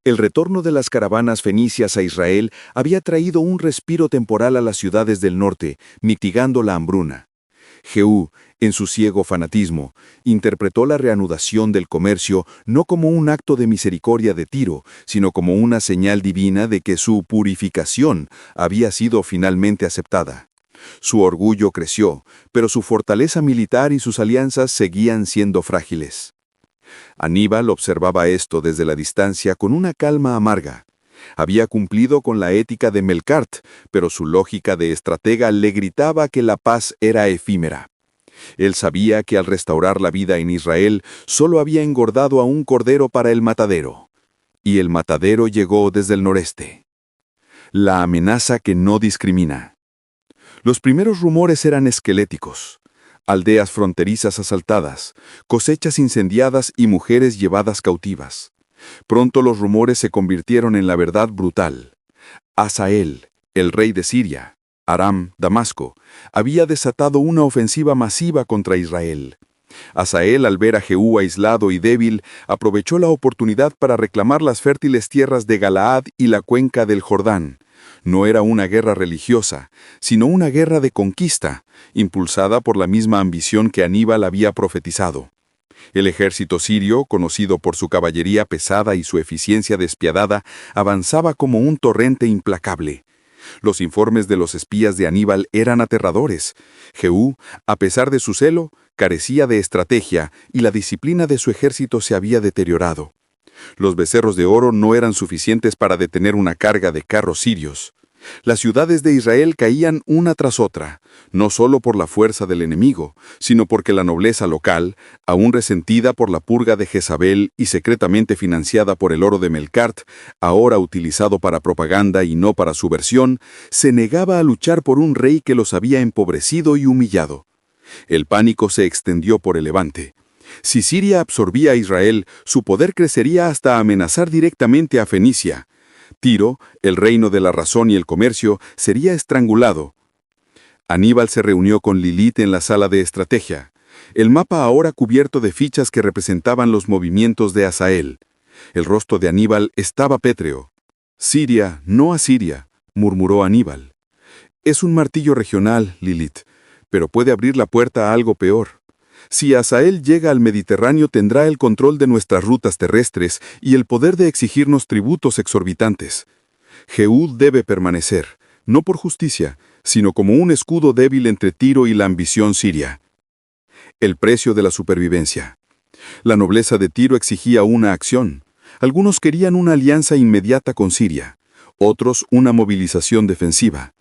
[SPEAKER 7] El retorno de las caravanas fenicias a Israel había traído un respiro temporal a las ciudades del norte, mitigando la hambruna. Jehú, en su ciego fanatismo, interpretó la reanudación del comercio no como un acto de misericordia de Tiro, sino como una señal divina de que su purificación había sido finalmente aceptada. Su orgullo creció, pero su fortaleza militar y sus alianzas seguían siendo frágiles. Aníbal observaba esto desde la distancia con una calma amarga. Había cumplido con la ética de Melkart, pero su lógica de estratega le gritaba que la paz era efímera. Él sabía que al restaurar la vida en Israel, solo había engordado a un cordero para el matadero. Y el matadero llegó desde el noreste. La amenaza que no discrimina. Los primeros rumores eran esqueléticos. Aldeas fronterizas asaltadas, cosechas incendiadas y mujeres llevadas cautivas. Pronto los rumores se convirtieron en la verdad brutal. Hazael, el rey de Siria, Aram, Damasco, había desatado una ofensiva masiva contra Israel. Hazael, al ver a Jehú aislado y débil, aprovechó la oportunidad para reclamar las fértiles tierras de Galaad y la cuenca del Jordán. No era una guerra religiosa, sino una guerra de conquista, impulsada por la misma ambición que Aníbal había profetizado. El ejército sirio, conocido por su caballería pesada y su eficiencia despiadada, avanzaba como un torrente implacable. Los informes de los espías de Aníbal eran aterradores. Jehú, a pesar de su celo, carecía de estrategia y la disciplina de su ejército se había deteriorado. Los becerros de oro no eran suficientes para detener una carga de carros sirios. Las ciudades de Israel caían una tras otra, no solo por la fuerza del enemigo, sino porque la nobleza local, aún resentida por la purga de Jezabel y secretamente financiada por el oro de Melkart, ahora utilizado para propaganda y no para subversión, se negaba a luchar por un rey que los había empobrecido y humillado. El pánico se extendió por el Levante. Si Siria absorbía a Israel, su poder crecería hasta amenazar directamente a Fenicia. Tiro, el reino de la razón y el comercio, sería estrangulado. Aníbal se reunió con Lilith en la sala de estrategia. El mapa ahora cubierto de fichas que representaban los movimientos de Hazael. El rostro de Aníbal estaba pétreo. «Siria, no Asiria», murmuró Aníbal. «Es un martillo regional, Lilith, pero puede abrir la puerta a algo peor. Si Hazael llega al Mediterráneo tendrá el control de nuestras rutas terrestres y el poder de exigirnos tributos exorbitantes. Jehú debe permanecer, no por justicia, sino como un escudo débil entre Tiro y la ambición siria». El precio de la supervivencia. La nobleza de Tiro exigía una acción. Algunos querían una alianza inmediata con Siria, otros una movilización defensiva.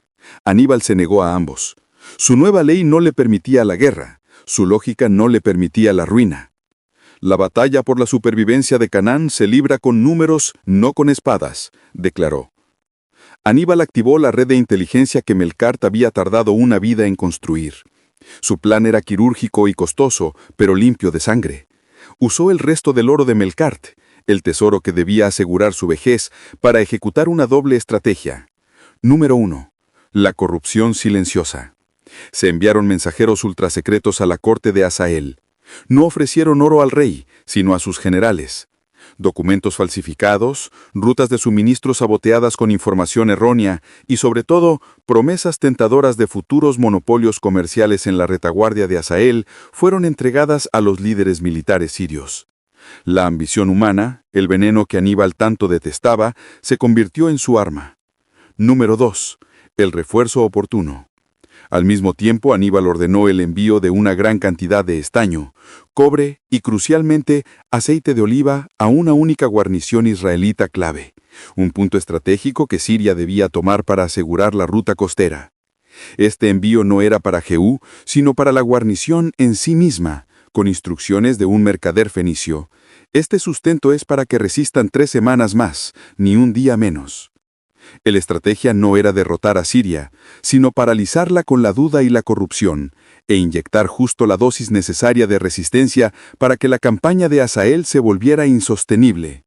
[SPEAKER 7] Aníbal se negó a ambos. Su nueva ley no le permitía la guerra. Su lógica no le permitía la ruina. «La batalla por la supervivencia de Canaán se libra con números, no con espadas», declaró. Aníbal activó la red de inteligencia que Melkart había tardado una vida en construir. Su plan era quirúrgico y costoso, pero limpio de sangre. Usó el resto del oro de Melkart, el tesoro que debía asegurar su vejez, para ejecutar una doble estrategia. Número 1. La corrupción silenciosa. Se enviaron mensajeros ultrasecretos a la corte de Hazael. No ofrecieron oro al rey, sino a sus generales. Documentos falsificados, rutas de suministro saboteadas con información errónea y, sobre todo, promesas tentadoras de futuros monopolios comerciales en la retaguardia de Hazael fueron entregadas a los líderes militares sirios. La ambición humana, el veneno que Aníbal tanto detestaba, se convirtió en su arma. Número 2. El refuerzo oportuno. Al mismo tiempo, Aníbal ordenó el envío de una gran cantidad de estaño, cobre y, crucialmente, aceite de oliva a una única guarnición israelita clave, un punto estratégico que Siria debía tomar para asegurar la ruta costera. Este envío no era para Jehú, sino para la guarnición en sí misma, con instrucciones de un mercader fenicio.
[SPEAKER 2] Este sustento es para que resistan 3 semanas más, ni un día menos. La estrategia no era derrotar a Siria, sino paralizarla con la duda y la corrupción, e inyectar justo la dosis necesaria de resistencia para que la campaña de Hazael se volviera insostenible.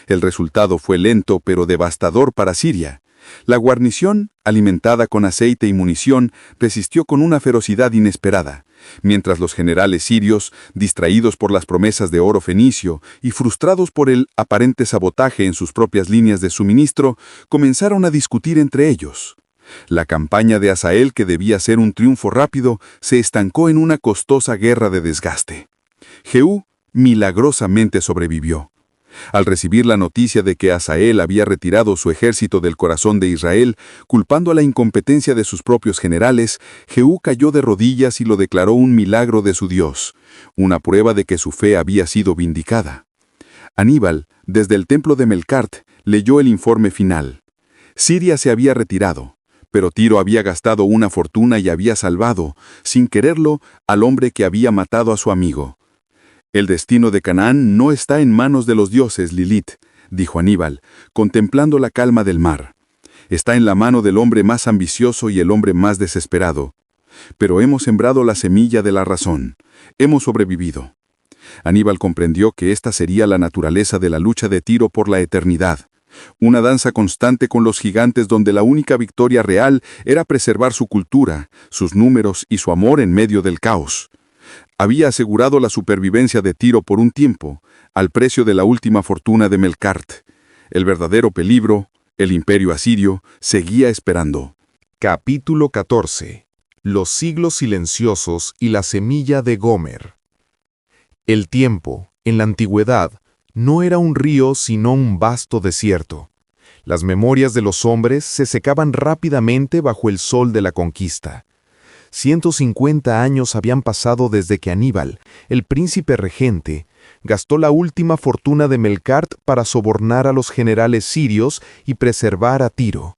[SPEAKER 2] El resultado fue lento pero devastador para Siria. La guarnición, alimentada con aceite y munición, resistió con una ferocidad inesperada, mientras los generales sirios, distraídos por las promesas de oro fenicio y frustrados por el aparente sabotaje en sus propias líneas de suministro, comenzaron a discutir entre ellos. La campaña de Hazael, que debía ser un triunfo rápido, se estancó en una costosa guerra de desgaste. Jehú milagrosamente sobrevivió. Al recibir la noticia de que Hazael había retirado su ejército del corazón de Israel, culpando a la incompetencia de sus propios generales, Jehú cayó de rodillas y lo declaró un milagro de su Dios, una prueba de que su fe había sido vindicada. Aníbal, desde el templo de Melcart, leyó el informe final. Siria se había retirado, pero Tiro había gastado una fortuna y había salvado, sin quererlo, al hombre que había matado a su amigo. «El destino de Canaán no está en manos de los dioses, Lilith», dijo Aníbal, contemplando la calma del mar. «Está en la mano del hombre más ambicioso y el hombre más desesperado. Pero hemos sembrado la semilla de la razón. Hemos sobrevivido». Aníbal comprendió que esta sería la naturaleza de la lucha de Tiro por la eternidad. Una danza constante con los gigantes donde la única victoria real era preservar su cultura, sus números y su amor en medio del caos. Había asegurado la supervivencia de Tiro por un tiempo, al precio de la última fortuna de Melcart. El verdadero peligro, el imperio asirio, seguía esperando.
[SPEAKER 8] Capítulo 14. Los siglos silenciosos y la semilla de Gomer. El tiempo, en la antigüedad, no era un río sino un vasto desierto. Las memorias de los hombres se secaban rápidamente bajo el sol de la conquista. 150 años habían pasado desde que Aníbal, el príncipe regente, gastó la última fortuna de Melcart para sobornar a los generales sirios y preservar a Tiro.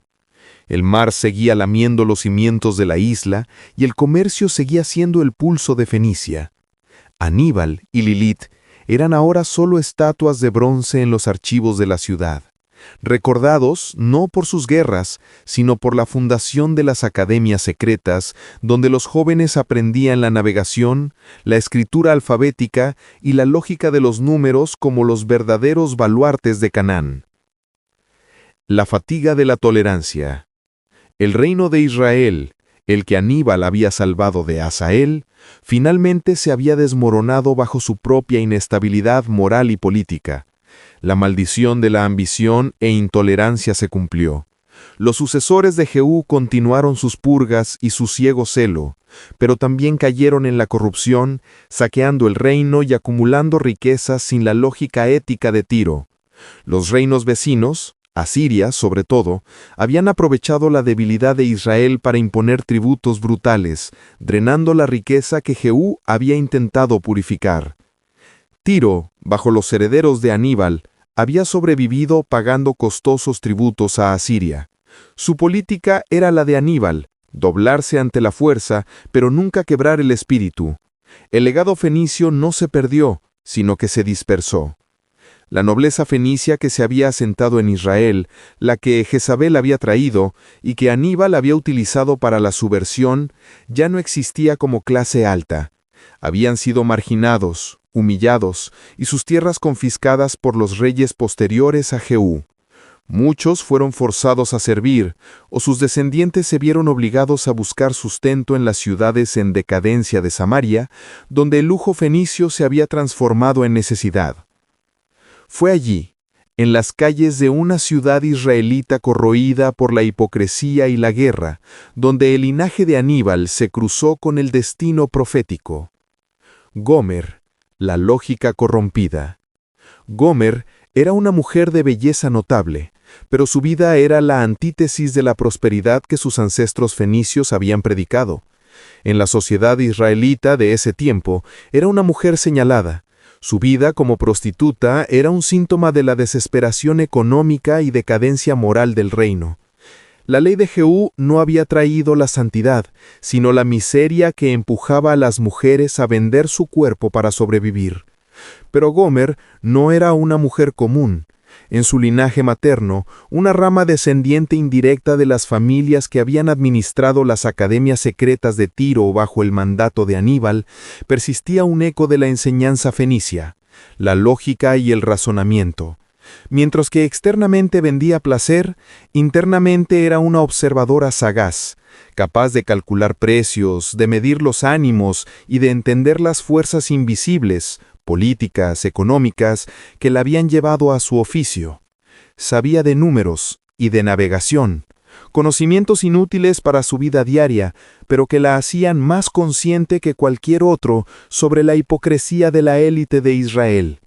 [SPEAKER 8] El mar seguía lamiendo los cimientos de la isla y el comercio seguía siendo el pulso de Fenicia. Aníbal y Lilith eran ahora solo estatuas de bronce en los archivos de la ciudad, recordados no por sus guerras, sino por la fundación de las academias secretas, donde los jóvenes aprendían la navegación, la escritura alfabética y la lógica de los números como los verdaderos baluartes de Canaán. La fatiga de la tolerancia. El reino de Israel, el que Aníbal había salvado de Hazael, finalmente se había desmoronado bajo su propia inestabilidad moral y política. La maldición de la ambición e intolerancia se cumplió. Los sucesores de Jehú continuaron sus purgas y su ciego celo, pero también cayeron en la corrupción, saqueando el reino y acumulando riquezas sin la lógica ética de Tiro. Los reinos vecinos, Asiria sobre todo, habían aprovechado la debilidad de Israel para imponer tributos brutales, drenando la riqueza que Jehú había intentado purificar. Tiro, bajo los herederos de Aníbal, había sobrevivido pagando costosos tributos a Asiria. Su política era la de Aníbal, doblarse ante la fuerza, pero nunca quebrar el espíritu. El legado fenicio no se perdió, sino que se dispersó. La nobleza fenicia que se había asentado en Israel, la que Jezabel había traído y que Aníbal había utilizado para la subversión, ya no existía como clase alta. Habían sido marginados, humillados y sus tierras confiscadas por los reyes posteriores a Jehú. Muchos fueron forzados a servir, o sus descendientes se vieron obligados a buscar sustento en las ciudades en decadencia de Samaria, donde el lujo fenicio se había transformado en necesidad. Fue allí, en las calles de una ciudad israelita corroída por la hipocresía y la guerra, donde el linaje de Aníbal se cruzó con el destino profético. Gomer, la lógica corrompida. Gomer era una mujer de belleza notable, pero su vida era la antítesis de la prosperidad que sus ancestros fenicios habían predicado. En la sociedad israelita de ese tiempo, era una mujer señalada. Su vida como prostituta era un síntoma de la desesperación económica y decadencia moral del reino. La ley de Jehú no había traído la santidad, sino la miseria que empujaba a las mujeres a vender su cuerpo para sobrevivir. Pero Gomer no era una mujer común. En su linaje materno, una rama descendiente indirecta de las familias que habían administrado las academias secretas de Tiro bajo el mandato de Aníbal, persistía un eco de la enseñanza fenicia, la lógica y el razonamiento. Mientras que externamente vendía placer, internamente era una observadora sagaz, capaz de calcular precios, de medir los ánimos y de entender las fuerzas invisibles, políticas, económicas, que la habían llevado a su oficio. Sabía de números y de navegación, conocimientos inútiles para su vida diaria, pero que la hacían más consciente que cualquier otro sobre la hipocresía de la élite de Israel.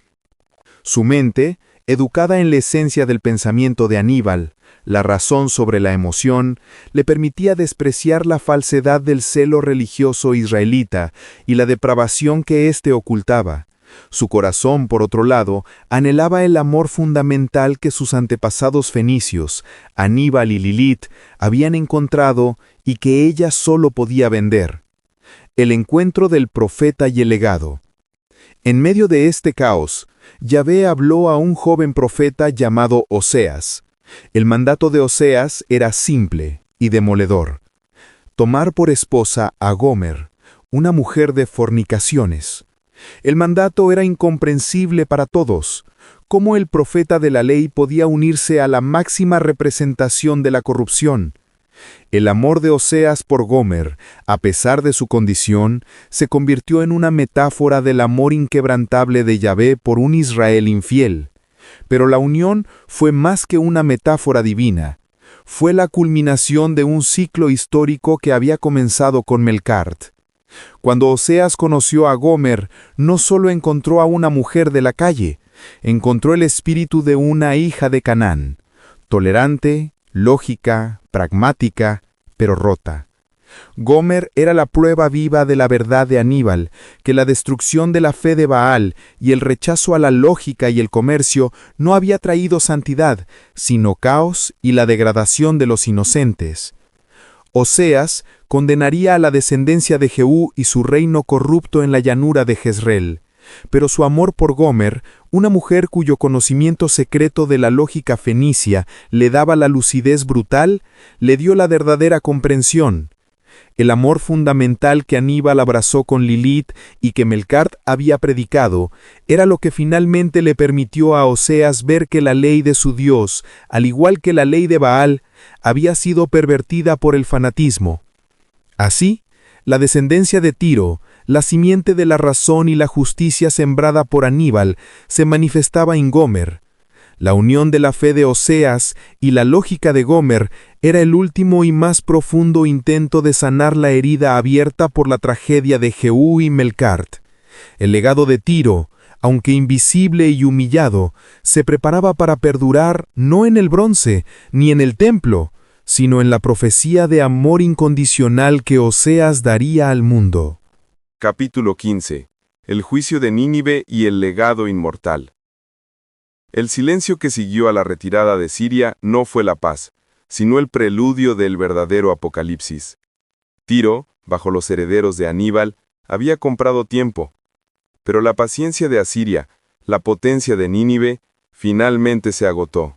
[SPEAKER 8] Su mente, educada en la esencia del pensamiento de Aníbal, la razón sobre la emoción, le permitía despreciar la falsedad del celo religioso israelita y la depravación que éste ocultaba. Su corazón, por otro lado, anhelaba el amor fundamental que sus antepasados fenicios, Aníbal y Lilith, habían encontrado y que ella solo podía vender. El encuentro del profeta y el legado. En medio de este caos, Yahvé habló a un joven profeta llamado Oseas. El mandato de Oseas era simple y demoledor: tomar por esposa a Gomer, una mujer de fornicaciones. El mandato era incomprensible para todos. ¿Cómo el profeta de la ley podía unirse a la máxima representación de la corrupción? El amor de Oseas por Gomer, a pesar de su condición, se convirtió en una metáfora del amor inquebrantable de Yahvé por un Israel infiel. Pero la unión fue más que una metáfora divina. Fue la culminación de un ciclo histórico que había comenzado con Melcart. Cuando Oseas conoció a Gomer, no solo encontró a una mujer de la calle, encontró el espíritu de una hija de Canaán, tolerante, lógica, pragmática, pero rota. Gomer era la prueba viva de la verdad de Aníbal, que la destrucción de la fe de Baal y el rechazo a la lógica y el comercio no había traído santidad, sino caos y la degradación de los inocentes. Oseas condenaría a la descendencia de Jehú y su reino corrupto en la llanura de Jezreel. Pero su amor por Gomer, una mujer cuyo conocimiento secreto de la lógica fenicia le daba la lucidez brutal, le dio la verdadera comprensión. El amor fundamental que Aníbal abrazó con Lilith y que Melcart había predicado, era lo que finalmente le permitió a Oseas ver que la ley de su Dios, al igual que la ley de Baal, había sido pervertida por el fanatismo. Así, la descendencia de Tiro, la simiente de la razón y la justicia sembrada por Aníbal, se manifestaba en Gomer. La unión de la fe de Oseas y la lógica de Gomer era el último y más profundo intento de sanar la herida abierta por la tragedia de Jehú y Melcart. El legado de Tiro, aunque invisible y humillado, se preparaba para perdurar no en el bronce ni en el templo, sino en la profecía de amor incondicional que Oseas daría al mundo.
[SPEAKER 1] Capítulo 15. El juicio de Nínive y el legado inmortal. El silencio que siguió a la retirada de Siria no fue la paz, sino el preludio del verdadero apocalipsis. Tiro, bajo los herederos de Aníbal, había comprado tiempo, pero la paciencia de Asiria, la potencia de Nínive, finalmente se agotó.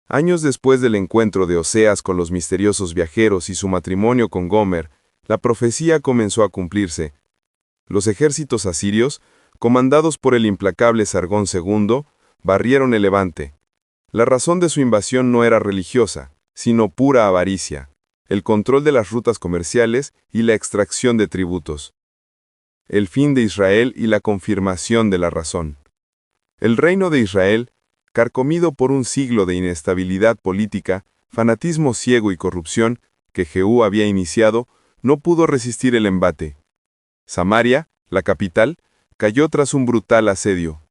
[SPEAKER 1] Años después del encuentro de Oseas con los misteriosos viajeros y su matrimonio con Gomer, la profecía comenzó a cumplirse. Los ejércitos asirios, comandados por el implacable Sargón II, barrieron el Levante. La razón de su invasión no era religiosa, sino pura avaricia, el control de las rutas comerciales y la extracción de tributos. El fin de Israel y la confirmación de la razón. El reino de Israel, carcomido por un siglo de inestabilidad política, fanatismo ciego y corrupción que Jehú había iniciado, no pudo resistir el embate. Samaria, la capital, cayó tras un brutal asedio.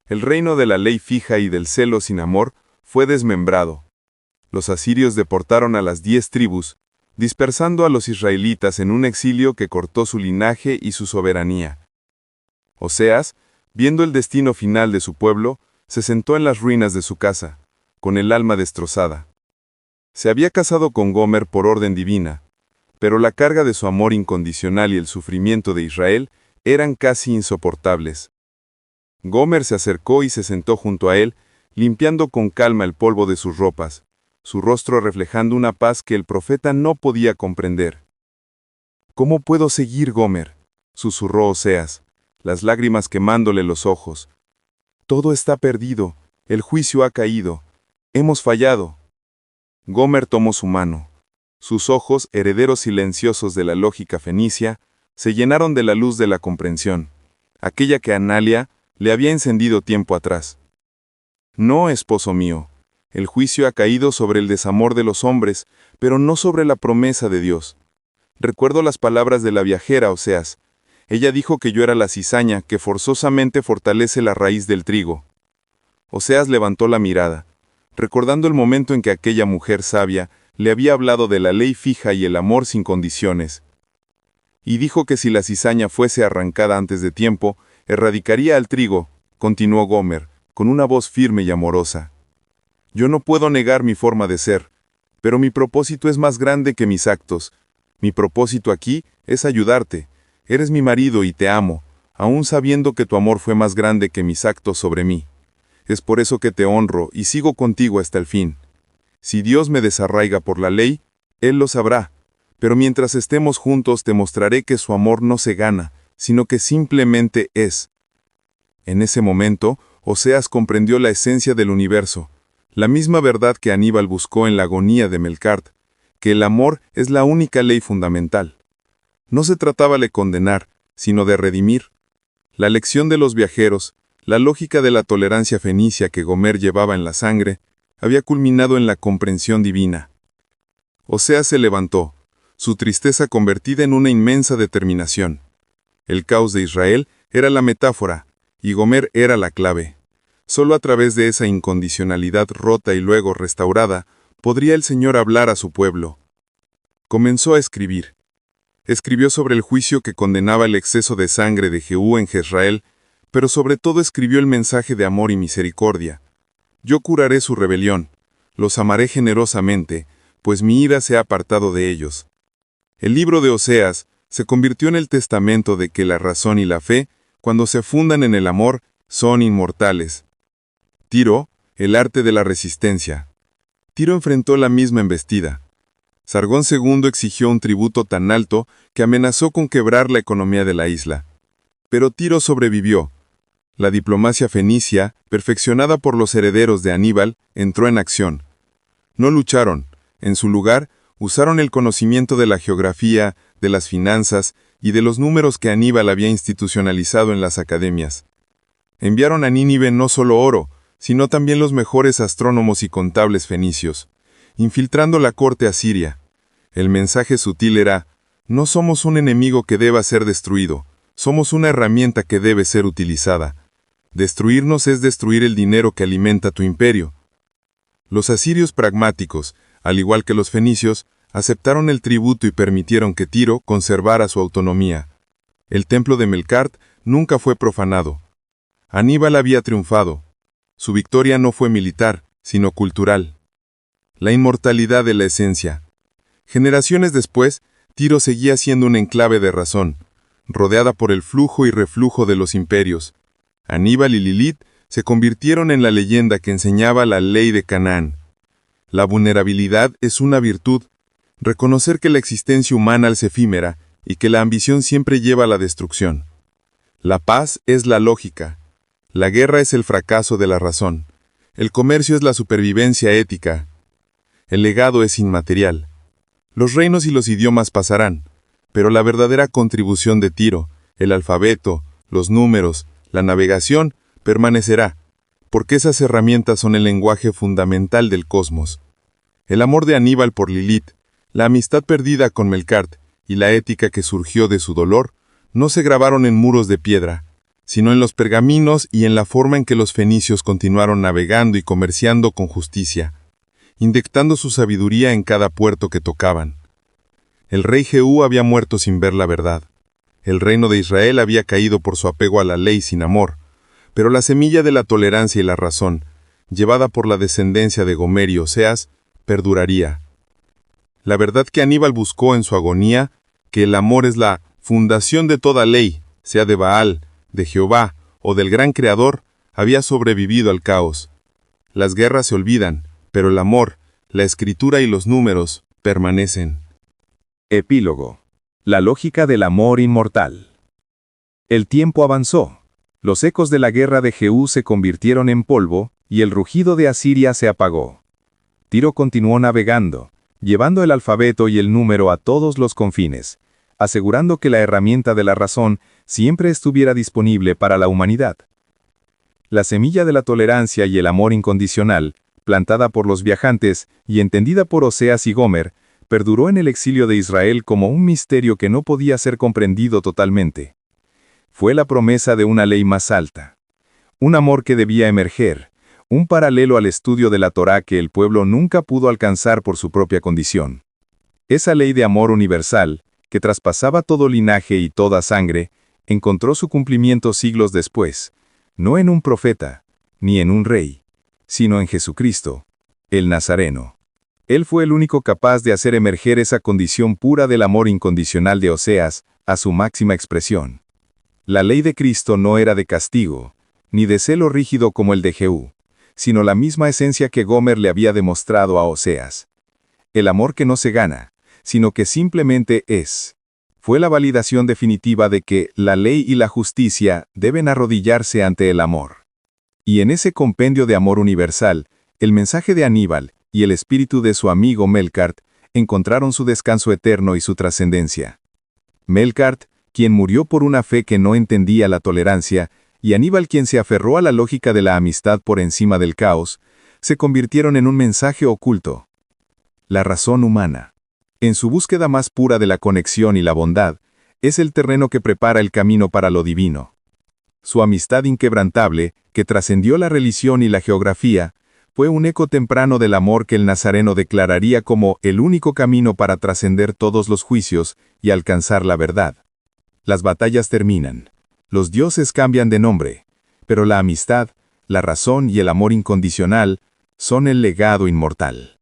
[SPEAKER 1] El reino de la ley fija y del celo sin amor fue desmembrado. Los asirios deportaron a las 10 tribus, dispersando a los israelitas en un exilio que cortó su linaje y su soberanía. Oseas, viendo el destino final de su pueblo, se sentó en las ruinas de su casa, con el alma destrozada. Se había casado con Gomer por orden divina, pero la carga de su amor incondicional y el sufrimiento de Israel eran casi insoportables.
[SPEAKER 2] Gomer se acercó y se sentó junto a él, limpiando con calma el polvo de sus ropas, su rostro reflejando una paz que el profeta no podía comprender. «¿Cómo puedo seguir, Gomer?», susurró Oseas, las lágrimas quemándole los ojos. «Todo está perdido, el juicio ha caído, hemos fallado». Gomer tomó su mano. Sus ojos, herederos silenciosos de la lógica fenicia, se llenaron de la luz de la comprensión, aquella que Analia le había encendido tiempo atrás. «No, esposo mío, el juicio ha caído sobre el desamor de los hombres, pero no sobre la promesa de Dios. Recuerdo las palabras de la viajera Oseas. Ella dijo que yo era la cizaña que forzosamente fortalece la raíz del trigo». Oseas levantó la mirada, recordando el momento en que aquella mujer sabia le había hablado de la ley fija y el amor sin condiciones. Y dijo que si la cizaña fuese arrancada antes de tiempo, erradicaría al trigo, continuó Gomer, con una voz firme y amorosa. «Yo no puedo negar mi forma de ser, pero mi propósito es más grande que mis actos. Mi propósito aquí es ayudarte. Eres mi marido y te amo, aún sabiendo que tu amor fue más grande que mis actos sobre mí. Es por eso que te honro y sigo contigo hasta el fin. Si Dios me desarraiga por la ley, Él lo sabrá, pero mientras estemos juntos te mostraré que su amor no se gana, sino que simplemente es». En ese momento, Oseas comprendió la esencia del universo, la misma verdad que Aníbal buscó en la agonía de Melkart, que el amor es la única ley fundamental. No se trataba de condenar, sino de redimir. La lección de los viajeros, la lógica de la tolerancia fenicia que Gomer llevaba en la sangre, había culminado en la comprensión divina. Oseas se levantó, su tristeza convertida en una inmensa determinación. El caos de Israel era la metáfora, y Gomer era la clave. Solo a través de esa incondicionalidad rota y luego restaurada, podría el Señor hablar a su pueblo. Comenzó a escribir. Escribió sobre el juicio que condenaba el exceso de sangre de Jehú en Jezreel, pero sobre todo escribió el mensaje de amor y misericordia. «Yo curaré su rebelión, los amaré generosamente, pues mi ira se ha apartado de ellos». El libro de Oseas se convirtió en el testamento de que la razón y la fe, cuando se fundan en el amor, son inmortales. Tiro, el arte de la resistencia. Tiro enfrentó la misma embestida. Sargón II exigió un tributo tan alto que amenazó con quebrar la economía de la isla. Pero Tiro sobrevivió. La diplomacia fenicia, perfeccionada por los herederos de Aníbal, entró en acción. No lucharon. En su lugar, usaron el conocimiento de la geografía, de las finanzas y de los números que Aníbal había institucionalizado en las academias. Enviaron a Nínive no solo oro, sino también los mejores astrónomos y contables fenicios, infiltrando la corte asiria. El mensaje sutil era: no somos un enemigo que deba ser destruido, somos una herramienta que debe ser utilizada. Destruirnos es destruir el dinero que alimenta tu imperio. Los asirios pragmáticos, al igual que los fenicios, aceptaron el tributo y permitieron que Tiro conservara su autonomía. El templo de Melkart nunca fue profanado. Aníbal había triunfado. Su victoria no fue militar, sino cultural. La inmortalidad de la esencia. Generaciones después, Tiro seguía siendo un enclave de razón, rodeada por el flujo y reflujo de los imperios. Aníbal y Lilith se convirtieron en la leyenda que enseñaba la ley de Canaán. La vulnerabilidad es una virtud. Reconocer que la existencia humana es efímera y que la ambición siempre lleva a la destrucción. La paz es la lógica. La guerra es el fracaso de la razón. El comercio es la supervivencia ética. El legado es inmaterial. Los reinos y los idiomas pasarán, pero la verdadera contribución de Tiro, el alfabeto, los números, la navegación, permanecerá, porque esas herramientas son el lenguaje fundamental del cosmos. El amor de Aníbal por Lilith, la amistad perdida con Melkart y la ética que surgió de su dolor, no se grabaron en muros de piedra, sino en los pergaminos y en la forma en que los fenicios continuaron navegando y comerciando con justicia, inyectando su sabiduría en cada puerto que tocaban. El rey Jehú había muerto sin ver la verdad. El reino de Israel había caído por su apego a la ley sin amor, pero la semilla de la tolerancia y la razón, llevada por la descendencia de Gomer y Oseas, perduraría. La verdad que Aníbal buscó en su agonía, que el amor es la fundación de toda ley, sea de Baal, de Jehová o del gran creador, había sobrevivido al caos. Las guerras se olvidan, pero el amor, la escritura y los números permanecen.
[SPEAKER 9] Epílogo. La lógica del amor inmortal. El tiempo avanzó. Los ecos de la guerra de Jehú se convirtieron en polvo, y el rugido de Asiria se apagó. Tiro continuó navegando, llevando el alfabeto y el número a todos los confines, asegurando que la herramienta de la razón siempre estuviera disponible para la humanidad. La semilla de la tolerancia y el amor incondicional, plantada por los viajantes y entendida por Oseas y Gomer, perduró en el exilio de Israel como un misterio que no podía ser comprendido totalmente. Fue la promesa de una ley más alta. Un amor que debía emerger, un paralelo al estudio de la Torá que el pueblo nunca pudo alcanzar por su propia condición. Esa ley de amor universal, que traspasaba todo linaje y toda sangre, encontró su cumplimiento siglos después, no en un profeta, ni en un rey, sino en Jesucristo, el Nazareno. Él fue el único capaz de hacer emerger esa condición pura del amor incondicional de Oseas a su máxima expresión. La ley de Cristo no era de castigo, ni de celo rígido como el de Jehú, sino la misma esencia que Gomer le había demostrado a Oseas. El amor que no se gana, sino que simplemente es. Fue la validación definitiva de que la ley y la justicia deben arrodillarse ante el amor. Y en ese compendio de amor universal, el mensaje de Aníbal y el espíritu de su amigo Melkart encontraron su descanso eterno y su trascendencia. Melkart, quien murió por una fe que no entendía la tolerancia, y Aníbal, quien se aferró a la lógica de la amistad por encima del caos, se convirtieron en un mensaje oculto. La razón humana, en su búsqueda más pura de la conexión y la bondad, es el terreno que prepara el camino para lo divino. Su amistad inquebrantable, que trascendió la religión y la geografía, fue un eco temprano del amor que el Nazareno declararía como el único camino para trascender todos los juicios y alcanzar la verdad. Las batallas terminan, los dioses cambian de nombre, pero la amistad, la razón y el amor incondicional son el legado inmortal.